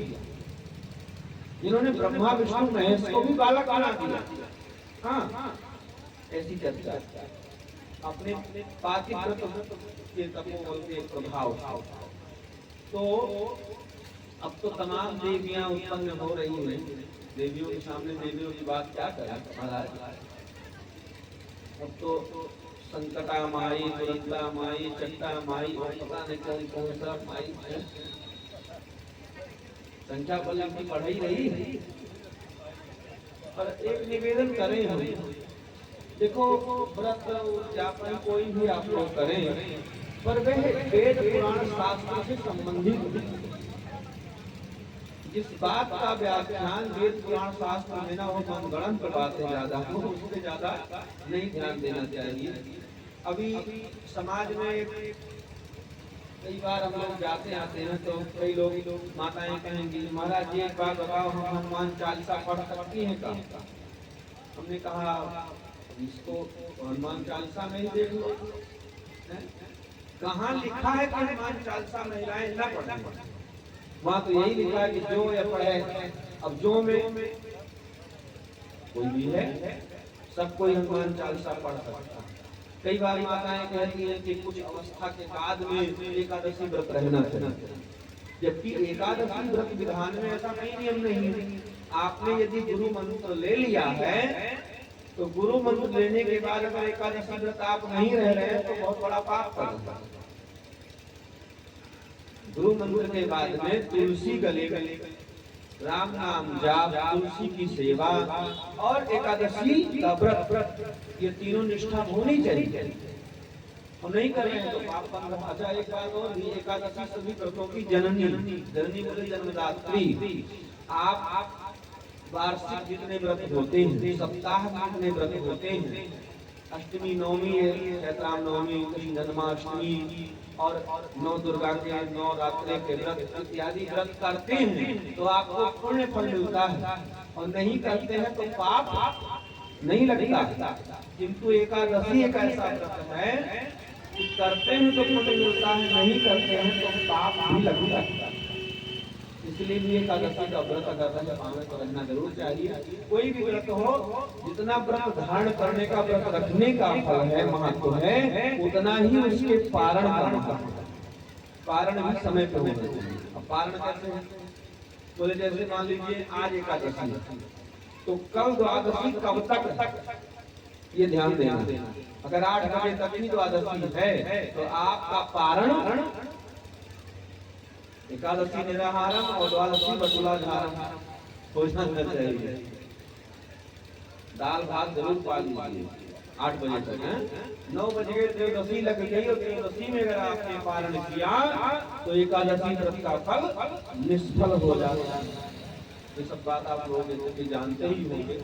जिन्होंने ब्रह्मा विष्णु महेश को भी बालक बना दिया। हाँ, ऐसी चर्चा अपने पातिव्रत के तपोबल के प्रभाव। तो अब तो तमाम देवियां उत्पन्न हो रही हैं। देवियों के सामने देवियों की बात क्या करें महाराज। अब तो संकटा माई, दुरंता माई, चट्टा माई और पता नहीं कौन सा माई है, संख्या बल की पढ़ाई रही। पर एक निवेदन करें हम, देखो व्रत उद्यापन कोई भी आप लोग करें, पर वह वेद पुराण शास्त्र से संबंधित जिस बात का व्याख्यान वेद पुराण शास्त्र में ना हो, मनगढ़ंत बातें ज्यादा हो, उससे ज्यादा नहीं ध्यान देना चाहिए। अभी समाज में कई बार हम लोग जाते आते हैं तो कई लोग माताएं कहेंगी महाराज जी एक बात बताओ, हम हनुमान चालीसा पढ़ सकती हैं का? हमने कहा इसको हनुमान चालीसा में ही देख लो, कहाँ लिखा है कि हनुमान चालीसा महिलाएं न पढ़ें? वहां तो यही लिखा है कि जो या पढ़े। अब जो में कोई भी है, सब कोई हनुमान चालीसा पढ़ सकता है। कई बार माताएं कहती हैं कि कुछ अवस्था के बाद में एकादशी व्रत रहना चाहिए, जबकि एकादशी व्रत विधान में ऐसा कोई नियम नहीं है। आपने यदि गुरु मंत्र ले लिया है तो गुरु मंत्र लेने के बाद अगर एकादशी व्रत आप नहीं रह रहे हैं तो बहुत बड़ा पाप कर रहे हैं। गुरु मंत्र के बाद में तुलसी गले राम नाम जाप, तुलसी की सेवा और एकादशी का व्रत, ये तीनों निष्ठा होनी चाहिए। हम नहीं कर रहे हैं तो पाप बन रहा। अच्छा एक बात और भी, एकादशी सभी व्रतों की जननी, जननी बोले जन्मदात्री। आप वार्षिक जितने व्रत होते हैं, सप्ताह में जितने व्रत होते हैं, अष्टमी नवमी है, चैत्राम नवमी, कृष्ण जन्माष्टमी और नौ दुर्गा के नवरात्रि के व्रत इत्यादि व्रत करते हैं तो आपको पुण्य फल मिलता है, और नहीं करते हैं तो पाप नहीं लगता। किंतु एकादशी एक ऐसा व्रत है कि करते हैं तो पुण्य मिलता है, नहीं करते हैं तो पाप भी लगता है। इसलिए भी एकादशी का व्रत अगर रह पावे तो रहना जरूर चाहिए। कोई भी व्रत हो, जितना व्रत धारण करने का, व्रत रखने का फल है, महत्व है, उतना ही उसके पारण का महत्व है। पारण भी समय पे होना चाहिए। अब पारण कैसे है? बोले जैसे मान लीजिए आज एकादशी है तो कल द्वादशी कब तक, ये ध्यान देना। अगर 8 बजे तक ही द्वादशी है तो आपका पारण एकादशी निराहारम और द्वादशी बटुलाधारम हो जाना चाहिए। दाल भात जरूर पा लीजिए 8 बजे तक है। 9 बजे त्रयोदशी लग गई और त्रयोदशी में अगर आपने पारण किया तो एकादशी व्रत का फल निष्फल हो जाता है। ये सब बात आप लोग भी जानते ही होंगे,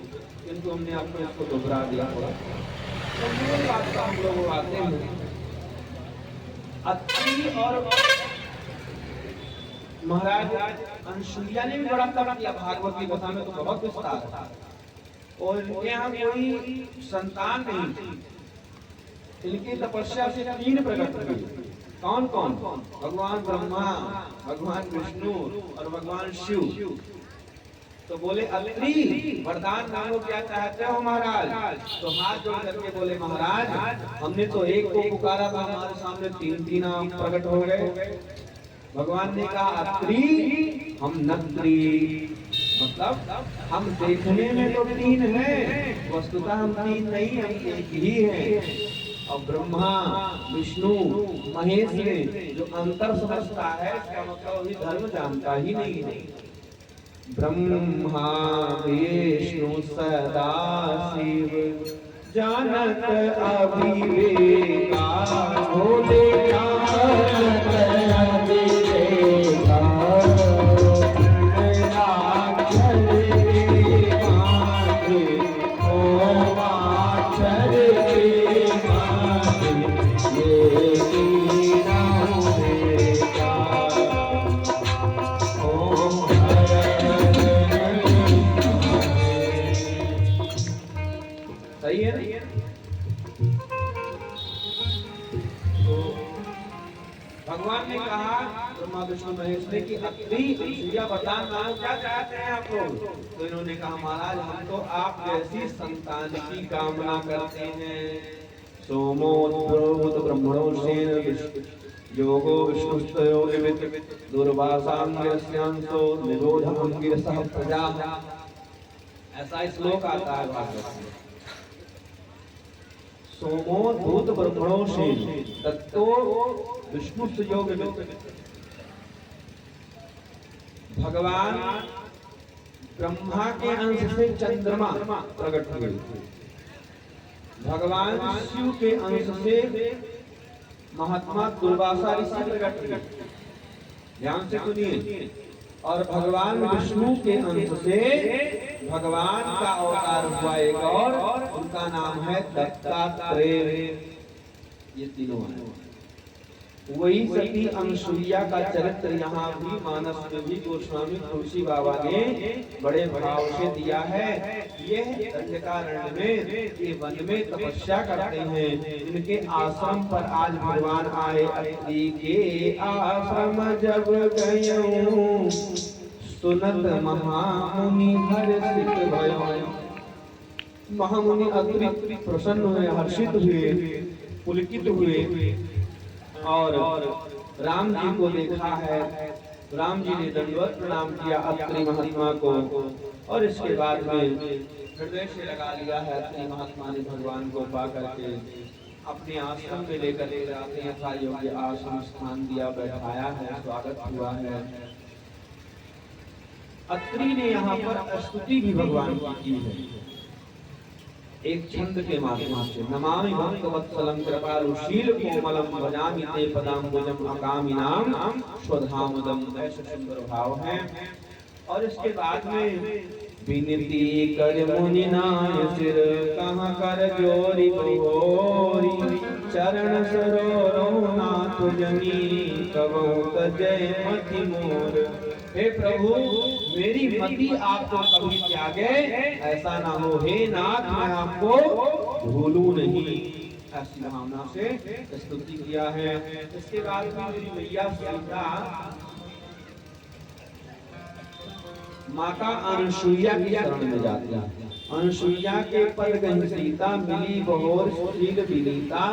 किंतु हमने आपको इसको दोहरा दिया थोड़ा। तो मूल बात का हम लोग आते हैं। अत्रि और महाराज अनुसुईया ने भी बड़ा तप किया। भागवत की कथा में तो बहुत विस्तार था, और इनके यहाँ कोई संतान नहीं थी। इनकी तपस्या से 3 प्रकट हुए। कौन कौन? भगवान ब्रह्मा, भगवान विष्णु और भगवान शिव। तो बोले अत्रि वरदान मांगो, क्या चाहते हो महाराज? तो हाथ जोड़ करके बोले महाराज हमने तो एक को पुकारा था, हमारे सामने 3 आप प्रकट हो गए। भगवान ने कहा अत्रि हम नत्री, मतलब हम देखने में तो तीन हैं, वस्तुतः हम तीन नहीं, हम एक ही हैं। और ब्रह्मा विष्णु महेश में जो अंतर समझता है, इसका मतलब अभी धर्म जानता ही नहीं है। ब्रह्मा विष्णु सदा शिव जानत अविवेका, भोले जानत अविवेका, अक्षर के माथे, ओम अक्षर के माथे, ये तीनों वेदा, ओम सही है ना? तो भगवान ने कहा ब्रह्मा विष्णु महेश ने कि अत्रि अनुसुईया वरदान मांगो, क्या चाहते हैं आप लोग? तो इन्होंने कहा महाराज हम तो आप जैसी संतान की कामना करते हैं। सोमोद्भूत ब्रह्मणो सेन योगो विष्णुस्तयो विविध दुर्वासांगस्यांसो निरोध अंगिरसः प्रजा। ऐसा श्लोक आता है भागवत में। सोमोद्भूत ब्रह्मणो से तत्तो विष्णु योग, भगवान ब्रह्मा के अंश से चंद्रमा प्रकट हुए, भगवान शिव के अंश से महात्मा दुर्वासा ऋषि प्रकट हुए। ध्यान से सुनिए। और भगवान विष्णु के अंश से भगवान का अवतार हुआ एक और, उनका नाम है दत्तात्रेय। ये तीनों हैं। वही सती अनुसुईया का चरित्र यहाँ भी मानस में भी गोस्वामी तुलसी बाबा ने बड़े भाव से दिया है। यह दंडकारण्य में ये वन में तपस्या करते हैं। इनके आश्रम पर आज भगवान आए। अत्रि के आश्रम जब गयो, सुनत महामुनि हर्षित भयो। महामुनि अत्रि प्रसन्न हुए, हर्षित हुए, पुलकित हुए और राम जी को देखा है। राम जी ने दंडवत प्रणाम किया अत्रि महात्मा को और इसके बाद में हृदय से लगा लिया है। अत्रि महात्मा ने भगवान को पा करके अपने आश्रम में लेकर ले जाते हैं। यथा योग्य आश्रम स्थान दिया, बैठाया है, स्वागत हुआ है। अत्रि ने यहाँ पर स्तुति भी भगवान की है एक छंद के माध्यम से। नमामि भक्तवत्सलं कृपालुशील कोमलम भजामि ते पदाम्बुजम अकामिनाम स्वधामदम। ऐसे सुंदर भाव है। और इसके बाद में विनती कर मुनि नाय सिर, कहाँ कर जोरी बोरी, चरण सरोरो नाथ जनी, कबहु तजय मति मोर। हे प्रभु मेरी मति आपको कभी त्यागे ऐसा ना हो। हे नाथ मैं आपको भूलूं नहीं। ऐसी भावना से स्तुति किया है। इसके बाद मेरी मैया सीता माता अनुसुईया की शरण में जाती है। अनुसुईया के पद गहि सीता, मिली बहोर शील विनीता,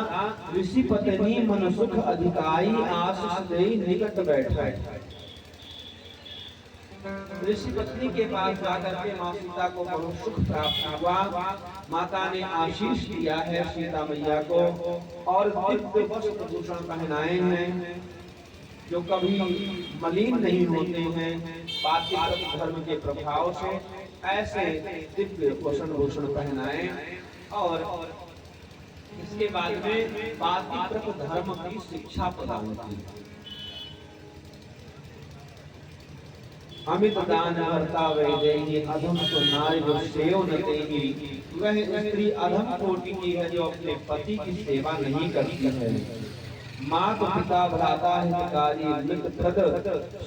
ऋषि पत्नी मन सुख अधिकाई, आशीष देई निकट बैठा। ऋषि पत्नी के पास जाकर के माँ सीता को बहुत सुख प्राप्त हुआ। माता ने आशीष दिया है सीता मैया को और दिव्य वस्त्र भूषण पहनाए हैं जो कभी मलिन नहीं होते हैं। पातिव्रत धर्म के प्रभाव से ऐसे दिव्य वस्त्र भूषण पहनाए। और इसके बाद में पातिव्रत धर्म की शिक्षा प्रदान की। अमित दान भरता वैदेही, अधम तो नारी जो सेव न तेही। वह स्त्री अधम कोटि की है जो अपने पति की सेवा नहीं करती है। मात पिता भ्राता हितकारी, मित्र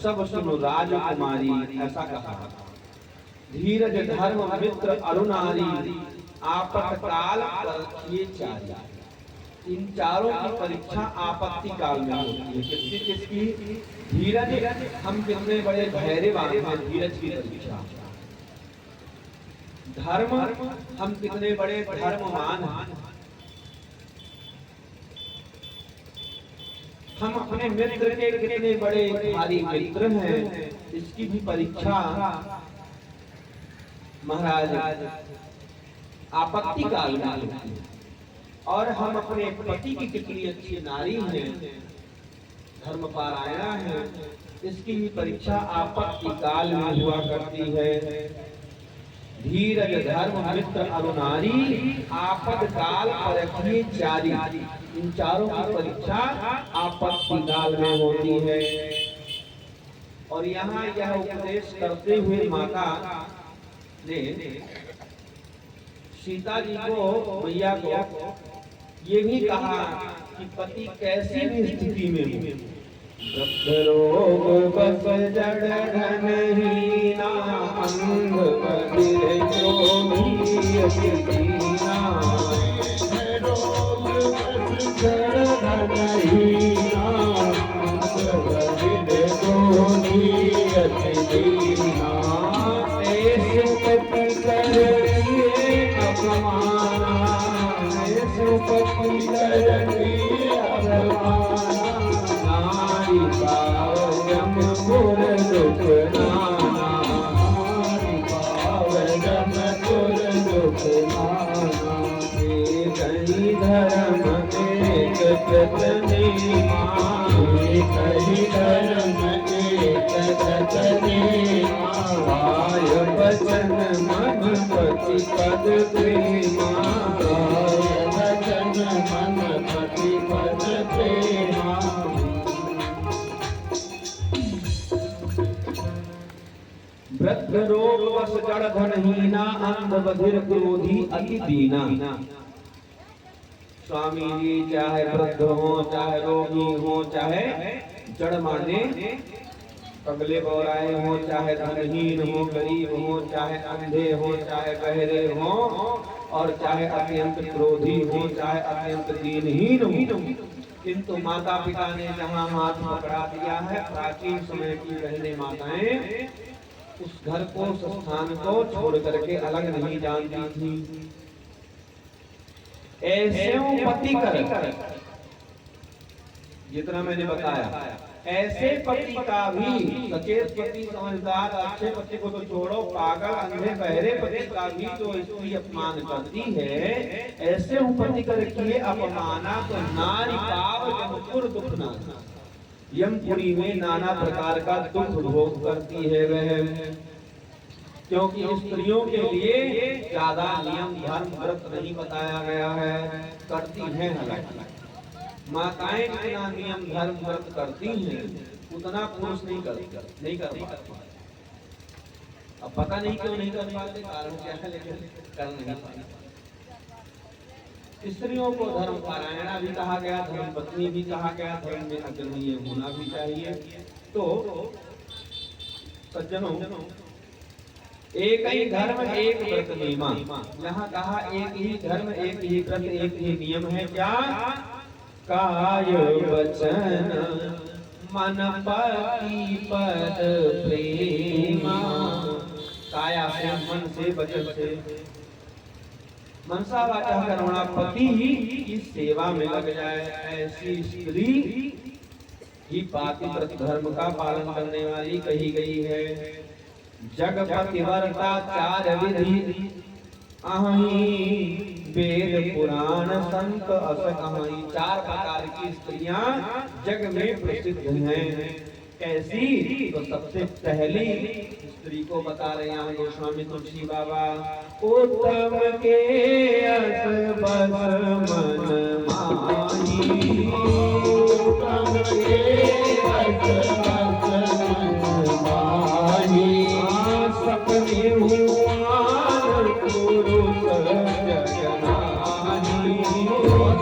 सब सुन राजकुमारी। ऐसा कहा। धीरज धर्म मित्र अरुणारी, आपातकाल परखिए चारी। इन चारों की परीक्षा आपत्ति काल में होती है। किसकी किसकी? धीरज, हम कितने बड़े धैर्यवान हैं, धीरज की परीक्षा। धर्म, हम कितने बड़े धर्मवान हैं। हम अपने मित्र के कितने बड़े भारी मित्र हैं, इसकी भी परीक्षा महाराज आपत्ति काल में होती है। और हम अपने पति की कितनी अच्छी नारी हैं, धर्मपारायणा है, इसकी भी परीक्षा आपत्ति काल में हुआ करती है। धीरज धर्म मित्र अनुनारी आपद काल परखिए चारी, इन चारों की परीक्षा आपत्ति काल में होती है। और यहाँ यह उपदेश करते हुए माता ने सीता जी को, मैया को ये भी कहा कि पति कैसी भी स्थिति में हो, रोग बस जड़ धनहीना अंग बधिर क्रोधी अतिदीना, रोग बस जड़ धनहीना अंग बधिर क्रोधी अतिदीना, ऐसे पति करिए अपमाना, ऐसे पति करिए अपमाना, पावजम पुर दुख नाना, पावजम पुर दुख नाना, कहीं धर्म एक कतने कहीं धर्म एक कतने, वाय वचन मन पति पद प्रेमा, वाय वचन मन पति पद प्रेमा, वृद्ध रोग वश जड़ धनहीना अंध बधिर क्रोधी अति दीना। स्वामी जी चाहे वृद्ध हो, चाहे रोगी हो, चाहे जड़ माने पगले बौराए हो, चाहे धनहीन हो, गरीब हो, चाहे अंधे हो, चाहे बहरे हो, और चाहे अत्यंत क्रोधी हो, चाहे अत्यंत दीनहीन हो, किंतु माता पिता ने जहाँ हाथ पकड़ा दिया है, प्राचीन समय की पहले माताएं उस घर को, उस स्थान को छोड़ करके अलग नहीं जानती थी। ऐसे पति कर, जितना मैंने बताया, ऐसे पति का भी, सचेत पति, समझदार अच्छे पति को तो छोड़ो, पागल अंधे बहरे पति का भी तो इसकी अपमान करती है। ऐसे पति कर किए अपमाना तो नारी पाव जमपुर दुख नाना, यमपुरी में नाना प्रकार का दुख भोग करती है वह, क्योंकि स्त्रियों के लिए ज्यादा नियम धर्म व्रत नहीं बताया गया है, करती हैं हालांकि माताएं जितना नियम धर्म व्रत करती हैं उतना पुरुष नहीं कर पाते। अब पता नहीं क्यों नहीं कर पाते, कारण क्या है, लेकिन कर नहीं पाते। स्त्रियों को धर्म पारायणा भी कहा गया, धर्म पत्नी भी कहा गया, धर्म में अग्रणी होना भी चाहिए। तो सज्जनों, एक ही धर्म एक व्रत नियमा, यहाँ कहा एक ही धर्म एक ही व्रत एक ही नियम है। क्या? काय वचन मन पति पद प्रेमा, काया से, मन से, वचन से, मनसा वाचा कर्मणा पति ही इस सेवा में लग जाए, ऐसी स्त्री ही पातिव्रत धर्म का पालन करने वाली कही गई है। जग पतिव्रता चार विधि अहि, वेद पुराण संत अस कहाई, चार प्रकार की स्त्रियां जग में प्रसिद्ध हैं। कैसी? तो सबसे पहली स्त्री को बता रहे हैं गोस्वामी तुलसी बाबा, उत्तम के अस बस मन माही, उत्तम के अस बस मन माही, सपने हुआन पुरुष जगनाही,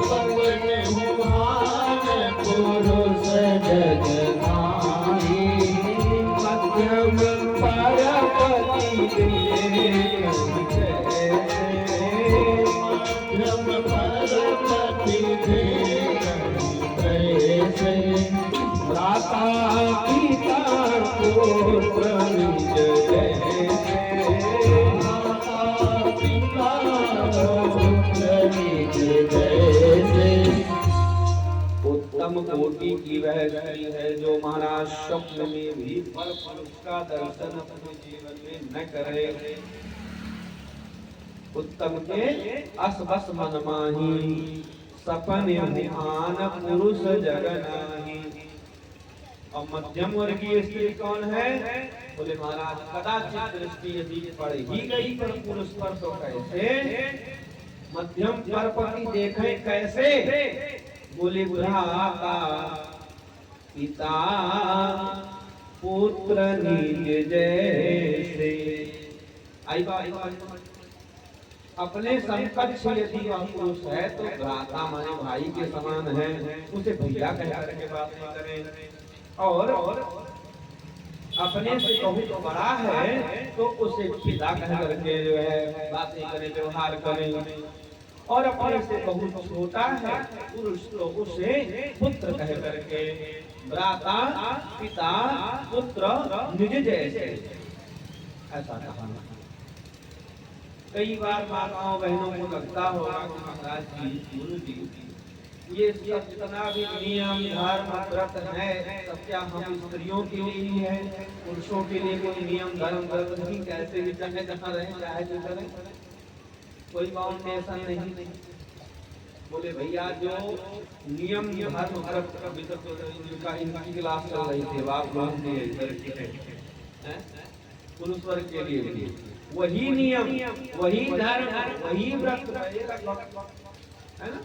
सपने हुआन पुरुष जगनाही, मध्यम परपति देव मध्यम परपति देव भ्राता पिता पुत्र निज जैसे, माता पिता पुत्र निज जैसे, उत्तम कोटि की वह स्त्री है जो महाराज स्वप्न में भी पर पुरुष का दर्शन अपने जीवन में न करे। उत्तम के अस बस मन माही सपन मुहान पुरुष जग नाही। और मध्यम वर्गीय स्त्री कौन है? बोले महाराज कदाचित दृष्टि यदि पड़ ही गई पर पुरुष पर तो कैसे? मध्यम परपति देखे कैसे? बोले भ्राता पिता पुत्र निज जैसे। आई बात अपने समकक्ष यदि वह पुरुष है तो भ्राता माने भाई के समान है, उसे भैया कह करके बात नहीं करें। और अपने से बहुत बड़ा है तो उसे पिता कह करके जो है बात नहीं करें, व्यवहार करें। और अपने से बहुत छोटा है पुरुष तो उसे पुत्र कह करके भ्राता पिता पुत्र निज जैसे ऐसा कहा। कई बार माताओं बहनों को लगता होगा कि महाराज जी गुरु जी ये सब जितना भी नियम धर्म व्रत है सब क्या हम स्त्रियों के लिए ही है, पुरुषों के लिए कोई नियम धर्म व्रत नहीं? कैसे भी चाहे जहाँ रहे चाहे जो करें, कोई बाउंडेशन नहीं। बोले भैया जो नियम धर्म व्रत अभी तक इनका इनकी क्लास चल रही थी आप लोग ने पुरुष वर्ग के लिए वही नियम वही धर्म वही व्रत है ना।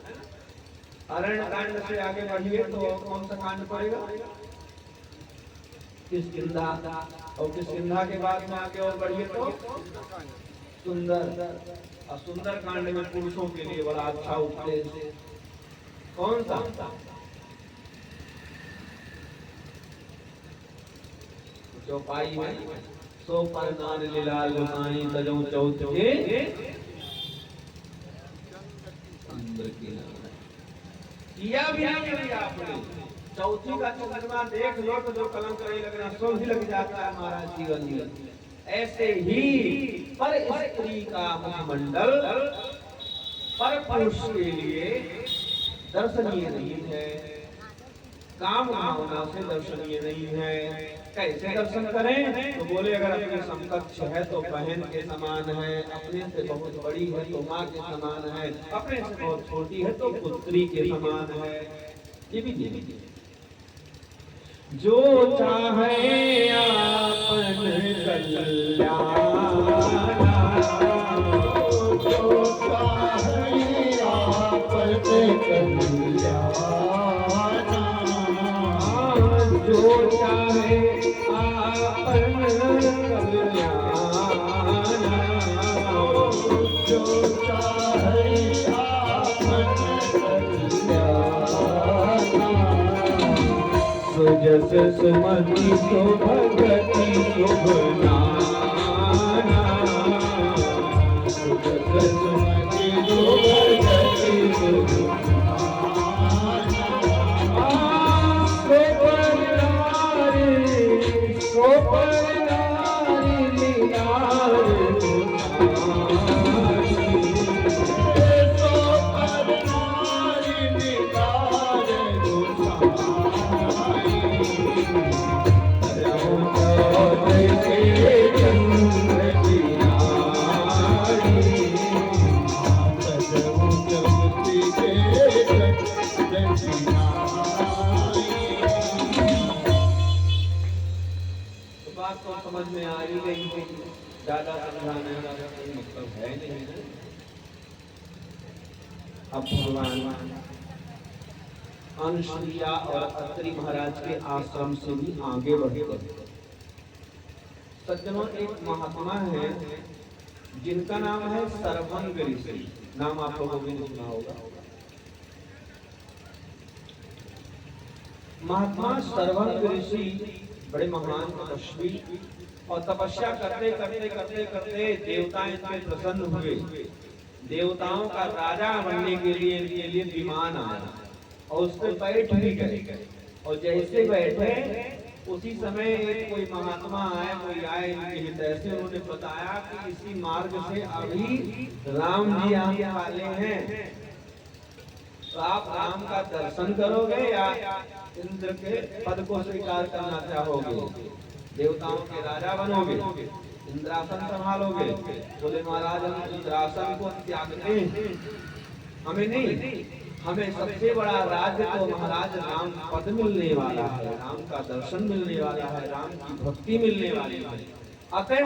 अरण्य कांड से आगे बढ़िए तो कौन सा कांड पड़ेगा? किष्किंधा, और किष्किंधा के बाद में आगे और बढ़िए तो सुंदर। और सुंदर कांड में पुरुषों के लिए बड़ा अच्छा उपदेश कौन सा? चौपाई में सो पर नान लीलाल गोसाई तजो चौथ के अंदर की किया भी नहीं आपने। चौथी का चंद्रमा देख लो तो जो कलम करे लगना सो ही लग जाता है महाराज जीवन में। ऐसे ही पर स्त्री का मुखमंडल पर पुरुष के लिए दर्शनीय नहीं है, काम भावना से दर्शनीय नहीं है। कैसे दर्शन करें? तो बोले अगर अपने समकक्ष है तो बहन के समान है, अपने से बहुत बड़ी है तो माँ के समान है, अपने से बहुत छोटी है तो पुत्री के समान है। ये भी नहीं। जो चाहे आपन कल्याण, जो चाहे आपन कल्याण, जो चाहे आपन कल्याण, जो चाहे आपन कल्याण। सुजस सुमति सुभगति शुभ नाना, सुजस सुमति सुभगति शुभ समझ में आ ही गई है, ज्यादा समझाने का कोई मतलब है नहीं है। अब भगवान अनुसुईया और अत्रि महाराज के आश्रम से भी आगे बढ़ते। सज्जनों एक महात्मा है जिनका नाम है सरभंग ऋषि, नाम आप लोगों ने सुना होगा। महात्मा सरभंग ऋषि बड़े महान तपस्वी और तपस्या करते करते करते करते देवता इनसे प्रसन्न हुए। देवताओं का राजा बनने के लिए विमान आया और उस पर बैठ भी गए। और जैसे बैठे उसी समय एक कोई महात्मा आए, कोई आए इनके हित से उन्होंने बताया कि इसी मार्ग से अभी राम जी आने वाले हैं, तो आप राम का दर्शन करोगे या इंद्र के पद को स्वीकार करना चाहोगे, देवताओं के राजा बनोगे, इंद्रासन संभालोगे, बोले महाराज हम इंद्रासन को त्यागते हैं, हमें नहीं, हमें सबसे बड़ा राज्य तो महाराज राम पद मिलने वाला है, राम का दर्शन मिलने वाला है, राम की भक्ति मिलने वाली है, अतः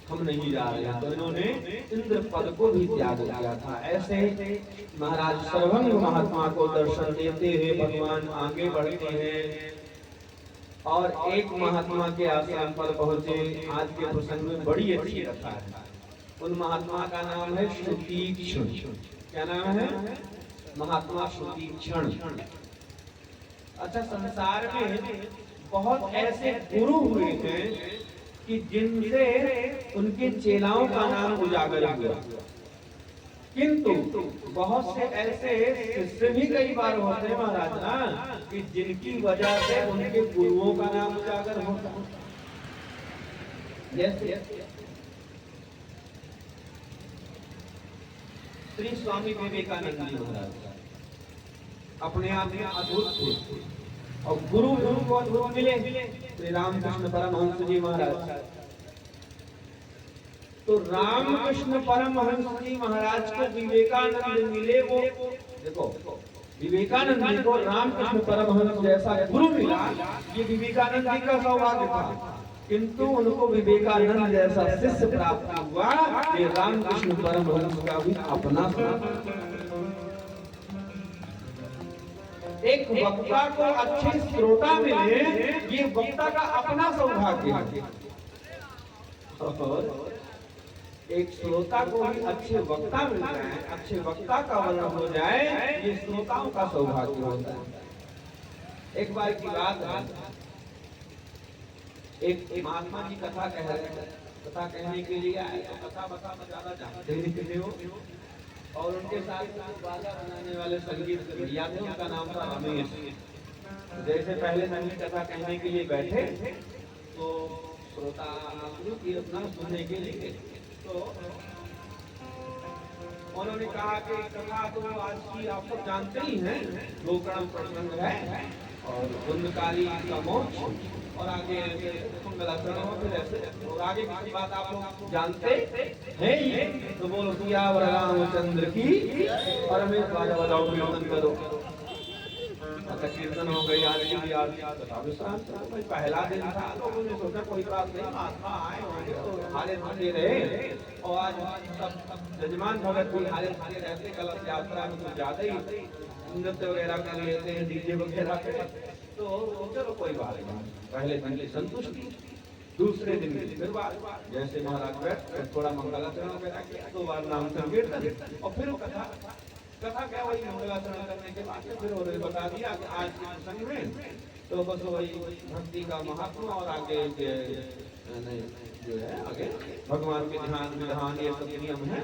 हम नहीं जा रहे हैं। तो इन्होंने इंद्र पद को भी त्याग दिया था। ऐसे महाराज सर्वंग महात्मा को दर्शन देते हुए भगवान आगे बढ़ते हैं और एक महात्मा के आश्रम पर पहुंचे। आज के प्रसंग में बड़ी अच्छी कथा है। उन महात्मा का नाम है श्रुतीक्षण। क्या नाम है? महात्मा श्रुतीक्षण। अच्छा, संसार में बहुत ऐसे गुरु हुए हैं कि जिनसे उनके चेलाओं का नाम उजागर हुआ, किंतु बहुत से ऐसे शिष्य भी कई बार होते हैं महाराज ना कि जिनकी वजह से उनके गुरुओं का नाम उजागर होता है। श्री स्वामी विवेकानंद जी महाराज अपने आप में अद्भुत थे और गुरु को अद्भुत मिले श्री रामकृष्ण परमहंस जी महाराज। तो रामकृष्ण परमहंस जी महाराज को विवेकानंद मिले। वो देखो, विवेकानंद जी को रामकृष्ण परमहंस जैसा गुरु मिला, ये विवेकानंद जी का सौभाग्य था, किंतु उनको विवेकानंद जैसा शिष्य प्राप्त हुआ, ये रामकृष्ण परमहंस का भी अपना एक वक्ता को अच्छे श्रोता मिले, ये वक्ता का अपना सौभाग्य है। और एक श्रोता को भी अच्छे वक्ता मिल जाए, अच्छे वक्ता का वर्णन हो जाए, ये श्रोताओं का सौभाग्य होता है। एक बार की बात है, एक महात्मा जी कथा कह रहे हैं, कथा कहने के लिए आए तो कथा बता ज्यादा जानते हो, और उनके साथ बाजा बनाने वाले संगीत भैया थे, उनका नाम था रमेश। जैसे पहले संगीत कथा कहने के लिए बैठे तो श्रोता शुरू की अपना सुनने के लिए, तो उन्होंने कहा कि कथा तो आज की आप सब जानते ही हैं, गोकर्ण प्रसंग है और धुंधकारी का मोक्ष और आगे मंगलाचरण, फिर ऐसे और आगे की बात आप लोग जानते हैं ही। तो बोलो सियावर रामचंद्र की, और हमें बाजा बजाओ, कीर्तन करो। अच्छा, कीर्तन हो गई, आरती भी कथा विश्राम। पहला दिन था, लोगों ने सोचा कोई बात नहीं, महात्मा आए होंगे तो हारे भागे रहे, और आज सब जजमान भगत भी हारे भागे रहते, कलश यात्रा में कुछ ज्यादा ही नृत्य वगैरह कर लेते हैं, डीजे वगैरह पे, तो चलो कोई बात नहीं। पहले दिन की संतुष्टि, दूसरे दिन की फिर बात, जैसे महाराज बैठ थोड़ा मंगलाचरण वगैरह किया, 2 बार नाम संकीर्तन, और फिर वो कथा क्या वही मंगलाचरण करने के बाद फिर उन्होंने बता दिया कि आज के प्रसंग में तो बस वही भक्ति का महात्मा और आगे जो है आगे भगवान के ध्यान विधान ये सब नियम है,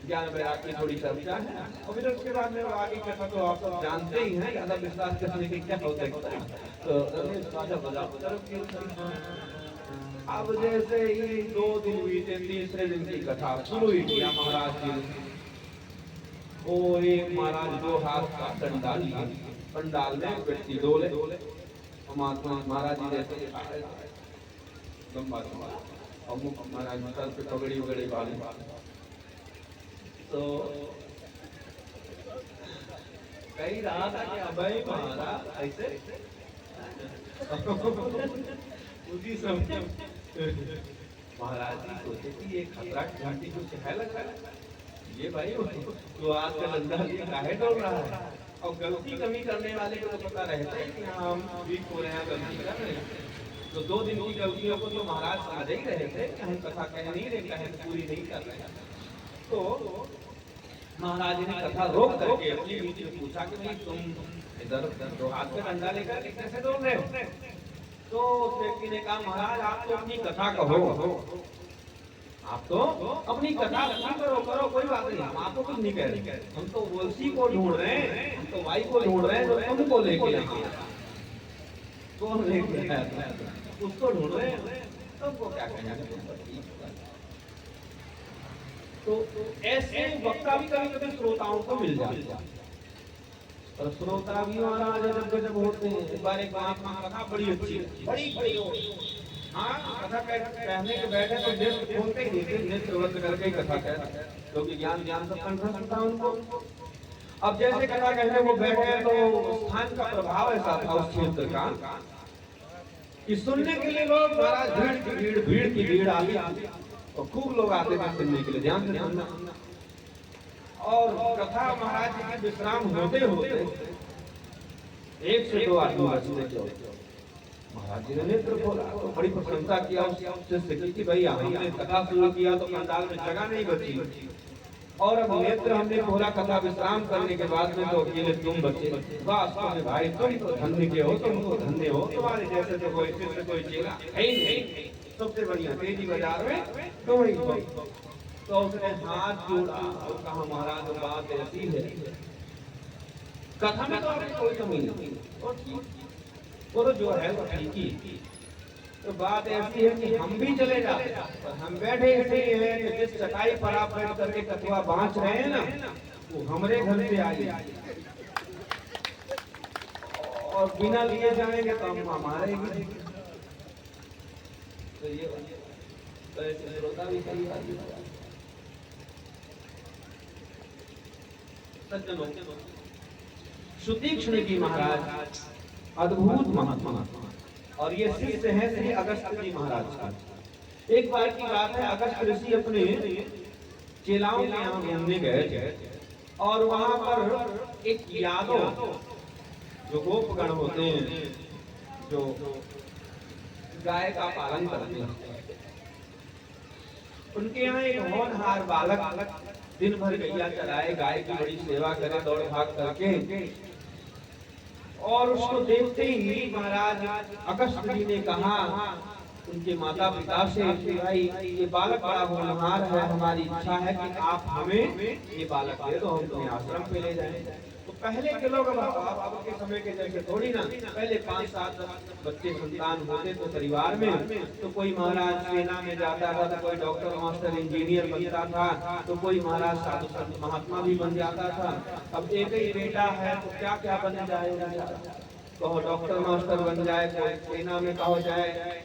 ज्ञान वैराग्य की थोड़ी चर्चा है, और फिर उसके बाद में आगे कथा तो आप सब जानते ही हैं, ज्यादा विश्वास करने के क्या हो सकता है। तो अब जैसे ही 2 दिन बीते, तीसरे दिन की कथा शुरू ही किया महाराज जी। वो एक महाराज 2 हाथ का डंडा लिए, पंडाल में व्यक्ति डोले, महात्मा महाराज जी जैसे लंबा और महाराज सर पे पगड़ी वगड़ी वाली, तो कही रहा था कि अभय महाराज ऐसे उसी समय महाराज जी सोचे कि ये खतरा घाटी कुछ है लग रहा है, ये भाई तो आज का डंडा लिए काहे डोल रहा है, और गलती कमी करने वाले को तो पता रहता है कि हम वीक हो रहे हैं, गलती कर रहे हैं। तो 2 दिन की गलतियों को तो महाराज समझ ही रहे थे कि हम कथा कह नहीं रहे, कहे पूरी नहीं कर रहे हैं। तो महाराज ने कथा रोक करके अपनी बीच में पूछा कि भाई तुम इधर 2 हाथ में डंडा लेकर कैसे डोल रहे हो? तो उस व्यक्ति ने कहा महाराज आप तो अपनी कथा कहो, आप तो अपनी कथा करो, कोई बात नहीं, हम आपको कुछ नहीं कह रहे, हम तो उसी को ढूंढ रहे हैं, हम तो भाई को ढूंढ रहे हैं जो तुमको लेके आया, कौन लेके आया उसको ढूंढ रहे हैं, तुमको क्या कहना है। तो ऐसे वक्ता भी कभी कभी श्रोताओं को मिल जाते हैं, और श्रोता भी महाराज जब गजब होते हैं। एक बार एक महात्मा कथा बड़ी अच्छी बड़ी बड़ी हो, हाँ कथा कहने के बैठे तो नेत्र खोलते ही नहीं थे, नेत्र बंद करके ही कथा कहते, क्योंकि ज्ञान ज्ञान सब कंठस्थ था उनको। अब जैसे कथा कहने वो बैठे तो स्थान का प्रभाव ऐसा था उस क्षेत्र का कि सुनने के लिए लोग महाराज भीड़ की भीड़ आती और खूब लोग आते थे सुनने के लिए, ध्यान से सुनना। और कथा महाराज जी की विश्राम होते होते 1 से 2 आदमी बचने के महाराज जी ने नेत्र खोला तो बड़ी प्रशंसा किया उस शिष्य की, भाई हमने कथा शुरू किया तो पंडाल में जगह नहीं बची, और अब नेत्र हमने खोला कथा विश्राम करने के बाद में तो अकेले तुम बचे। वास्तव में भाई तुम तो धन्य के हो, तुम तो धन्य हो, तुम्हारे जैसे तो कोई शिष्य कोई चेला है ही नहीं, सबसे बढ़िया तेजी बाजार में तुम ही हो। तो उसने हाथ जोड़ा और कहा महाराज बात ऐसी है, कथा में तो आपकी कोई कमी नहीं, वो तो जो है वो ठीक ही, तो बात ऐसी है कि हम भी चले जाते, पर हम बैठे इसलिए हैं कि जिस चटाई पर आप बैठ करके कथुआ बांच रहे हैं ना, वो हमरे घर से आई और बिना लिए जाएंगे तो हम हमारे ही। तो ये तो ऐसे श्रोता भी सही बात है। सज्जनों, सुतीक्ष्ण जी महाराज अद्भुत महात्मा, और ये शिष्य है श्री अगस्त जी महाराज का। एक बार की बात है, अगस्त ऋषि अपने चेलाओं के यहाँ घूमने गए थे और वहां पर एक यादव जो गोपगण होते हैं, जो गाय का पालन करते हैं, उनके यहाँ एक होनहार बालक दिन भर गैया चराए, गाय की बड़ी सेवा करे दौड़ भाग करके, और उसको देखते ही महाराज अगस्त जी ने कहा उनके माता पिता से कि भाई ये बालक बड़ा होनहार है, हमारी इच्छा है कि आप हमें ये बालक दे दो, हम तुम्हें आश्रम पे ले जाएं। तो पहले के लोग अब के समय के जैसे थोड़ी ना, पहले 5-7 बच्चे संतान होते तो परिवार में, तो कोई महाराज सेना में जाता था, तो कोई डॉक्टर मास्टर इंजीनियर बनता था, तो कोई महाराज साधु संत महात्मा भी बन जाता था। अब एक ही बेटा है तो क्या क्या बन जाएगा, कहो डॉक्टर मास्टर बन जाए, कोई सेना में कहो जाए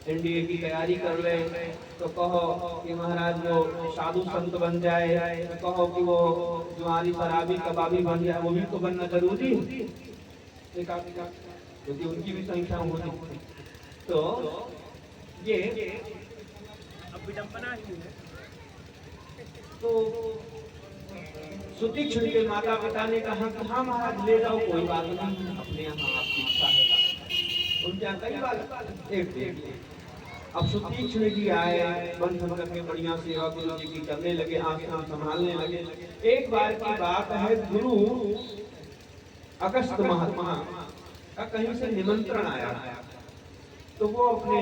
एनडीए की तैयारी कर ले, तो कहो कि महाराज वो साधु संत बन जाए, तो कहो कि वो जुआरी शराबी कबाबी बन जाए, वो भी तो बनना जरूरी है क्योंकि उनकी भी संख्या होती। तो ये अब विडंबना ही है। तो सुतीक्ष्ण के माता पिता ने कहा कि हाँ महाराज ले जाओ, कोई बात नहीं, अपने यहाँ आपकी इच्छा है। उनके यहाँ कई बात एक अब सुतीक्ष्ण जी आए, बन बन करके बढ़िया सेवा गुरु जी की करने लगे, आश्रम संभालने लगे। एक बार की बात है, गुरु अगस्त महात्मा का कहीं से निमंत्रण आया, तो वो अपने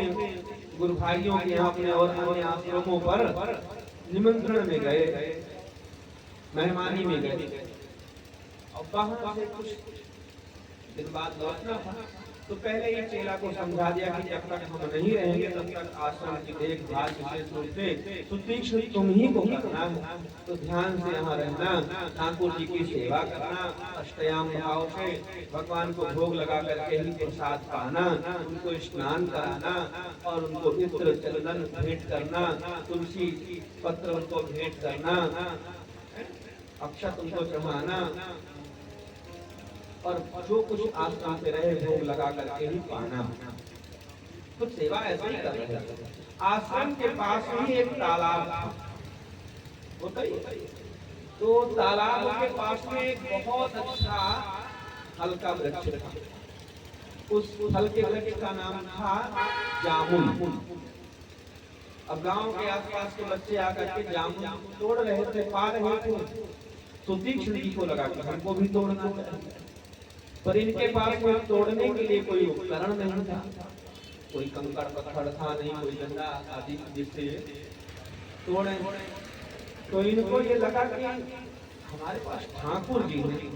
गुरु भाइयों के यहाँ अपने और अन्य आश्रमों पर निमंत्रण में गए, मेहमानी में गए, और वहां से कुछ दिन बाद लौटना था। तो पहले ही चेला को समझा दिया कि जब तक हम नहीं रहेंगे तब तक आश्रम की देखभाल विशेष रूप से सुतीक्ष्ण तुम ही को करना है, तो ध्यान से यहाँ रहना, ठाकुर जी की सेवा करना, अष्टयाम भाव से भगवान को भोग लगा करके ही प्रसाद पाना, उनको स्नान कराना और उनको इत्र चंदन भेंट करना, तुलसी पत्र उनको भेंट करना, अक्षत उनको चढ़ाना, और जो कुछ आश्रम से रहे भोग लगा करके ही पाना। तो सेवा ऐसे ही कर रहे थे। आश्रम के पास ही एक तालाब था, होता ही तो तालाब के पास में एक बहुत अच्छा फल का वृक्ष था। उस फल के वृक्ष का नाम था जामुन। अब गांव के आसपास के बच्चे आकर के जामुन तोड़ रहे थे, पा रहे थे। सुतीक्ष्ण जी को लगा कि हमको भी तोड़ना चाहिए, पर इनके पास में तोड़ने के लिए कोई उपकरण नहीं था, कोई कंकड़ पत्थर था नहीं, कोई डंडा आदि जिससे तोड़े। तो इनको ये लगा कि हमारे पास ठाकुर जी हैं,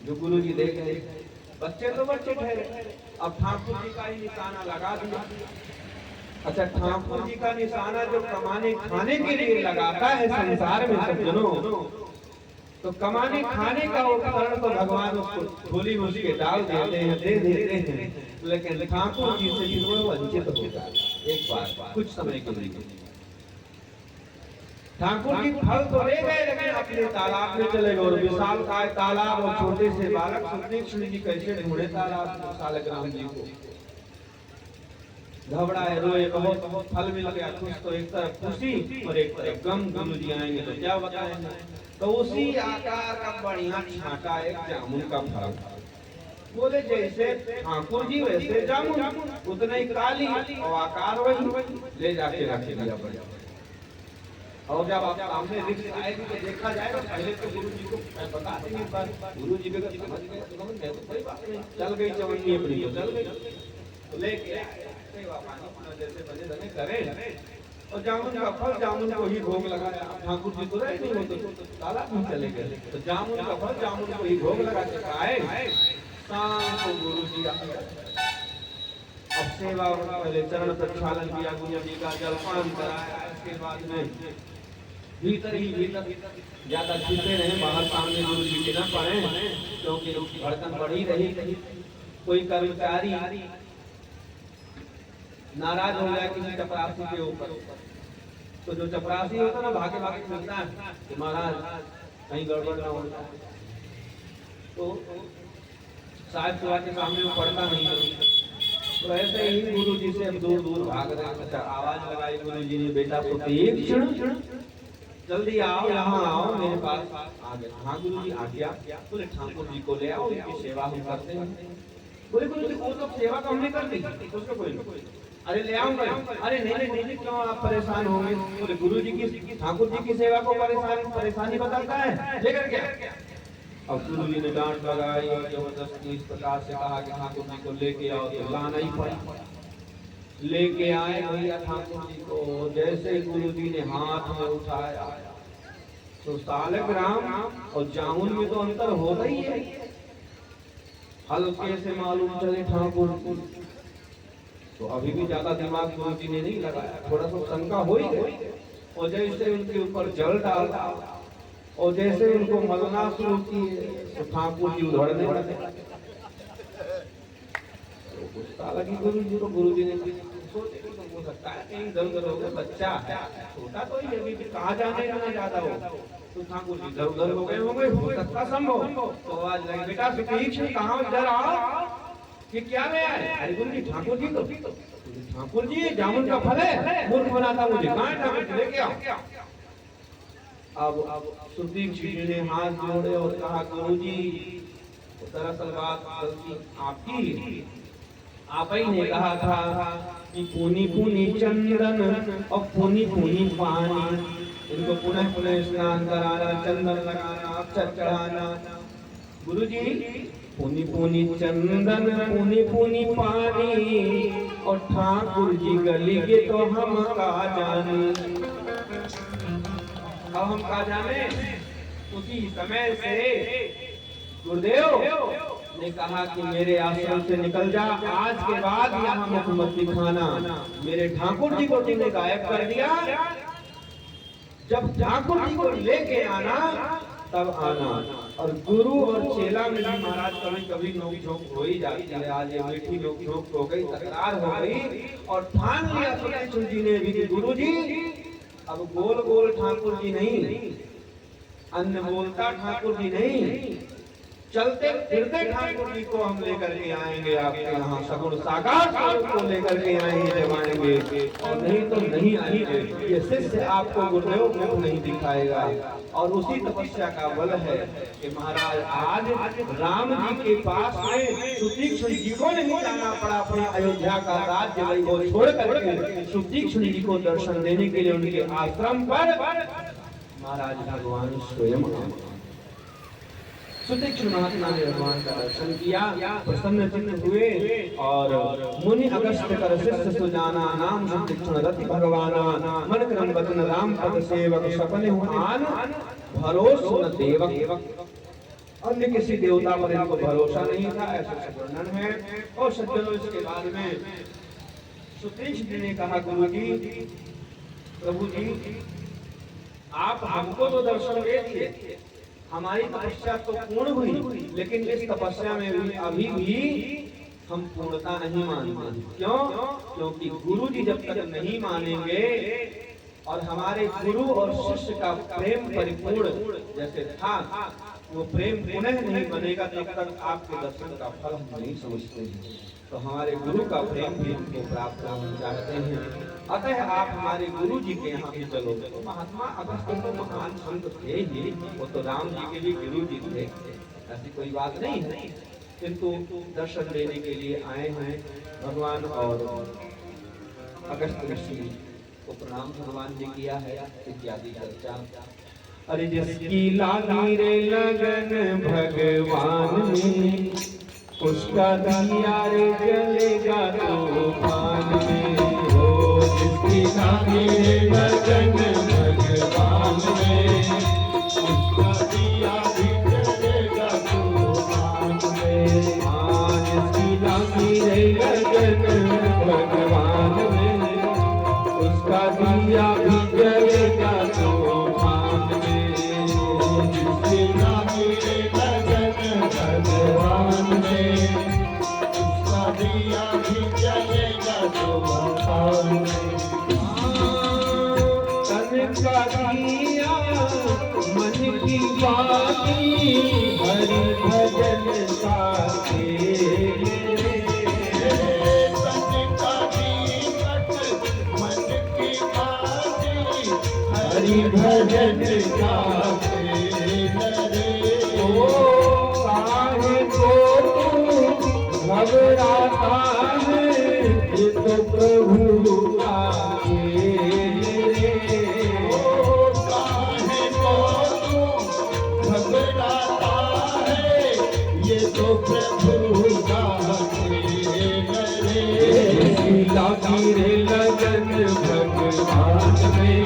जो गुरु जी देख रहे, बच्चे तो बच्चे ठहरे, अब ठाकुर जी का ही निशाना लगा दिया। अच्छा, ठाकुर जी का निशाना जो कमाने खाने के लिए लगाता है संसार में सज्जनों, तो कमाने खाने का उपकरण तो भगवान उसको झोली में उसके डाल देते हैं, दे देते हैं, लेकिन ठाकुर जी से वो वंचित हो जाता है एक बार कुछ समय के लिए। ठाकुर जी फल तो ले गए लेकिन अपने तालाब में चले गए, और विशाल काय तालाब और छोटे से बालक सुतीक्ष्ण जी कैसे ढूंढे तालाब सालग्राम जी को। घबराए रोए बहुत, फल मिल गया खुश, तो एक तरफ खुशी और एक तरफ गम, गुरु जी आएंगे तो क्या बताएंगे। तो उसी आकार का बढ़िया छाटा एक जामुन का फल, बोले जैसे ठाकुर जी वैसे जामुन, उतना ही काली और आकार वही, ले जाके रख दिया बढ़िया। और जब आप सामने रिक्स आएगी तो देखा जाएगा, पहले तो गुरु जी को बता देंगे, पर गुरु जी अगर समझ गए तो कोई बात नहीं, चल गई चवन्नी अपनी तो चल गई, तो लेके सेवा पानी जैसे बने बने करें। और जामुन का फल, जामुन को ही भोग लगाया। ठाकुर जी तो रहे नहीं होते, तो तालाब में चले गए, तो जामुन का फल जामुन को ही भोग लगा के खाए। शाम को गुरु जी अब सेवा, पहले चरण प्रक्षालन किया, गुरु जी का जलपान कराया, इसके बाद में भीतर ज्यादा छिपे रहे, बाहर सामने गुरु जी के न पड़े, क्योंकि धड़कन बढ़ी रही। कोई कर्मचारी नाराज हो गया किसी चपरासी के ऊपर, तो जो चपरासी होता ना भागे भागे मिलता है कि महाराज कहीं गड़बड़ ना हो जाए, तो साहब सुबह के सामने वो पड़ता नहीं है। तो ऐसे ही गुरु जी से दूर दूर भाग रहे। आवाज लगाई गुरु जी ने, बेटा सुतीक्ष्ण जल्दी आओ, यहाँ आओ मेरे पास। आ गए। हाँ गुरु जी आ गया। बोले ठाकुर जी को ले आओ, उनकी सेवा हम करते हैं। बोले गुरु जी वो तो सेवा तो हमने कर दी, उसको कोई नहीं। अरे ले आऊंगा। अरे नहीं, क्यों आप परेशान होंगे। बोले गुरु जी की, ठाकुर जी की सेवा को परेशानी बताता है, लेकर क्या। अब गुरु जी ने डांट लगाई और जबरदस्ती इस प्रकार से कहा कि ठाकुर जी को लेके आओ, तो लाना ही पड़ा। लेके आए भैया ठाकुर जी को। जैसे गुरु जी ने हाथ में उठाया तो सालग्राम और जामुन में तो अंतर होता ही है, हल्के से मालूम चले ठाकुर। तो अभी भी ज्यादा दिमाग गुरु जी ने नहीं लगाया, थोड़ा सा शंका हो ही गई। और जैसे उनके ऊपर जल डाला और जैसे उनको मलना शुरू किए, तो ठाकुर जी उधड़ने लगे। गुस्सा लगी गुरु जी को। गुरु जी ने सोचे तो हो सकता है कहीं इधर-उधर हो गया, बच्चा है छोटा तो ही अभी भी कहाँ जाने का ज्यादा हो, तो ठाकुर जी इधर-उधर हो गए होंगे, हो सकता संभव। तो आज लगे बेटा सुतीक्ष्ण कहाँ, इधर आओ कि क्या मैं आए। अरे गुरु जी ठाकुर जी, तो ठाकुर जी जामुन का फल है, मूर्ख बनाता मुझे, कहाँ है ठाकुर जी, लेके आओ। अब सुतीक्ष्ण जी ने हाथ जोड़े और कहा गुरु जी दरअसल बात गलती आपकी, आप ही ने कहा था कि पूनी पूनी चंदन और पूनी पूनी पानी, इनको पुनः पुनः स्नान कराना, चंदन लगाना, अक्षत चढ़ाना। गुरु जी पूनी पूनी चंदन पूनी पूनी पानी और ठाकुर जी गली के तो हम का जाने। अब हम का जाने। उसी समय से गुरुदेव ने कहा कि मेरे आश्रम से निकल जा, आज के बाद यहाँ मुख मत दिखाना। मेरे ठाकुर जी को तुमने गायब कर दिया, जब ठाकुर जी को लेके आना तब आना। और गुरु और चेला में भी महाराज कभी कभी नोक-झोंक हो ही जाती है। आज ये मीठी नोक-झोंक हो गई, तकरार हो गई, और ठान लिया सुतीक्ष्ण जी ने भी कि गुरु जी अब गोल गोल ठाकुर जी नहीं, अन्न बोलता ठाकुर जी नहीं, चलते फिरते ठाकुर जी को हम लेकर के आएंगे आपके यहाँ, सगुण साकार स्वरूप को लेकर के आएंगे, जमाएंगे, और नहीं तो नहीं आएंगे। ये शिष्य आपको गुरुदेव मुख नहीं दिखाएगा। और उसी तपस्या का बल है कि महाराज आज राम जी के पास में सुतीक्ष्ण जी को नहीं जाना पड़ा, अपने अयोध्या का राज्य वैभव छोड़ करके सुतीक्ष्ण जी को दर्शन देने के लिए उनके आश्रम पर महाराज भगवान स्वयं सुतीक्ष्ण महात्मा ने भगवान का दर्शन किया, प्रसन्न चित्त हुए। और मुनि अगस्त कर शिष्य सुजाना, नाम सुतीक्ष्ण रति भगवाना, मन क्रम वचन राम पद सेवक, सपने आन भरोसा न देवक। अन्य किसी देवता पर इनको भरोसा नहीं था, ऐसा वर्णन है। और सज्जनों इसके बाद में सुतीक्ष्ण जी ने कहा गुरु जी, प्रभु जी आप हमको तो दर्शन दे दिए, हमारी तपस्या तो पूर्ण हुई, लेकिन इस तपस्या में भी अभी भी हम पूर्णता नहीं मानते। क्यों? क्योंकि गुरु जी जब तक नहीं मानेंगे और हमारे गुरु और शिष्य का प्रेम परिपूर्ण जैसे था, वो प्रेम पुनः नहीं बनेगा, तब तक आपके दर्शन का फल हम नहीं समझते हैं। तो हमारे गुरु का प्रेम भी हमको प्राप्त हम चाहते हैं। अतः आप हमारे गुरु जी के यहाँ भी चलो। तो महात्मा अगस्त्य तो महान संत थे ही, वो तो राम जी के भी गुरु जी थे, ऐसी कोई बात नहीं है, किंतु दर्शन देने के लिए आए हैं भगवान। और अगस्त्य ऋषि को प्रणाम भगवान जी किया है इत्यादि चर्चा। अरे जिसकी लागी रे लगन भगवान में, उसका दिया रे जलेगा तूफान में। हो जिसकी लागी रे लगन भगवान में, उसका दिया भी जलेगा तूफान में। हाँ जिसकी लागी रे लगन भगवान में, उसका दिया भी जलेगा तूफान में। जिसकी लागी रे लगन भगवान में, उसका दिया भी जलेगा तूफान में। तन का दिया मन की बाती, हरि भजन गाते। हरि भजन गाते ओ काहे को तू घबराता है, ये तो प्रभु आए रे। ओ काहे को तू घबराता है, ये तो प्रभु आए रे। लागी रे लगन भगवान में,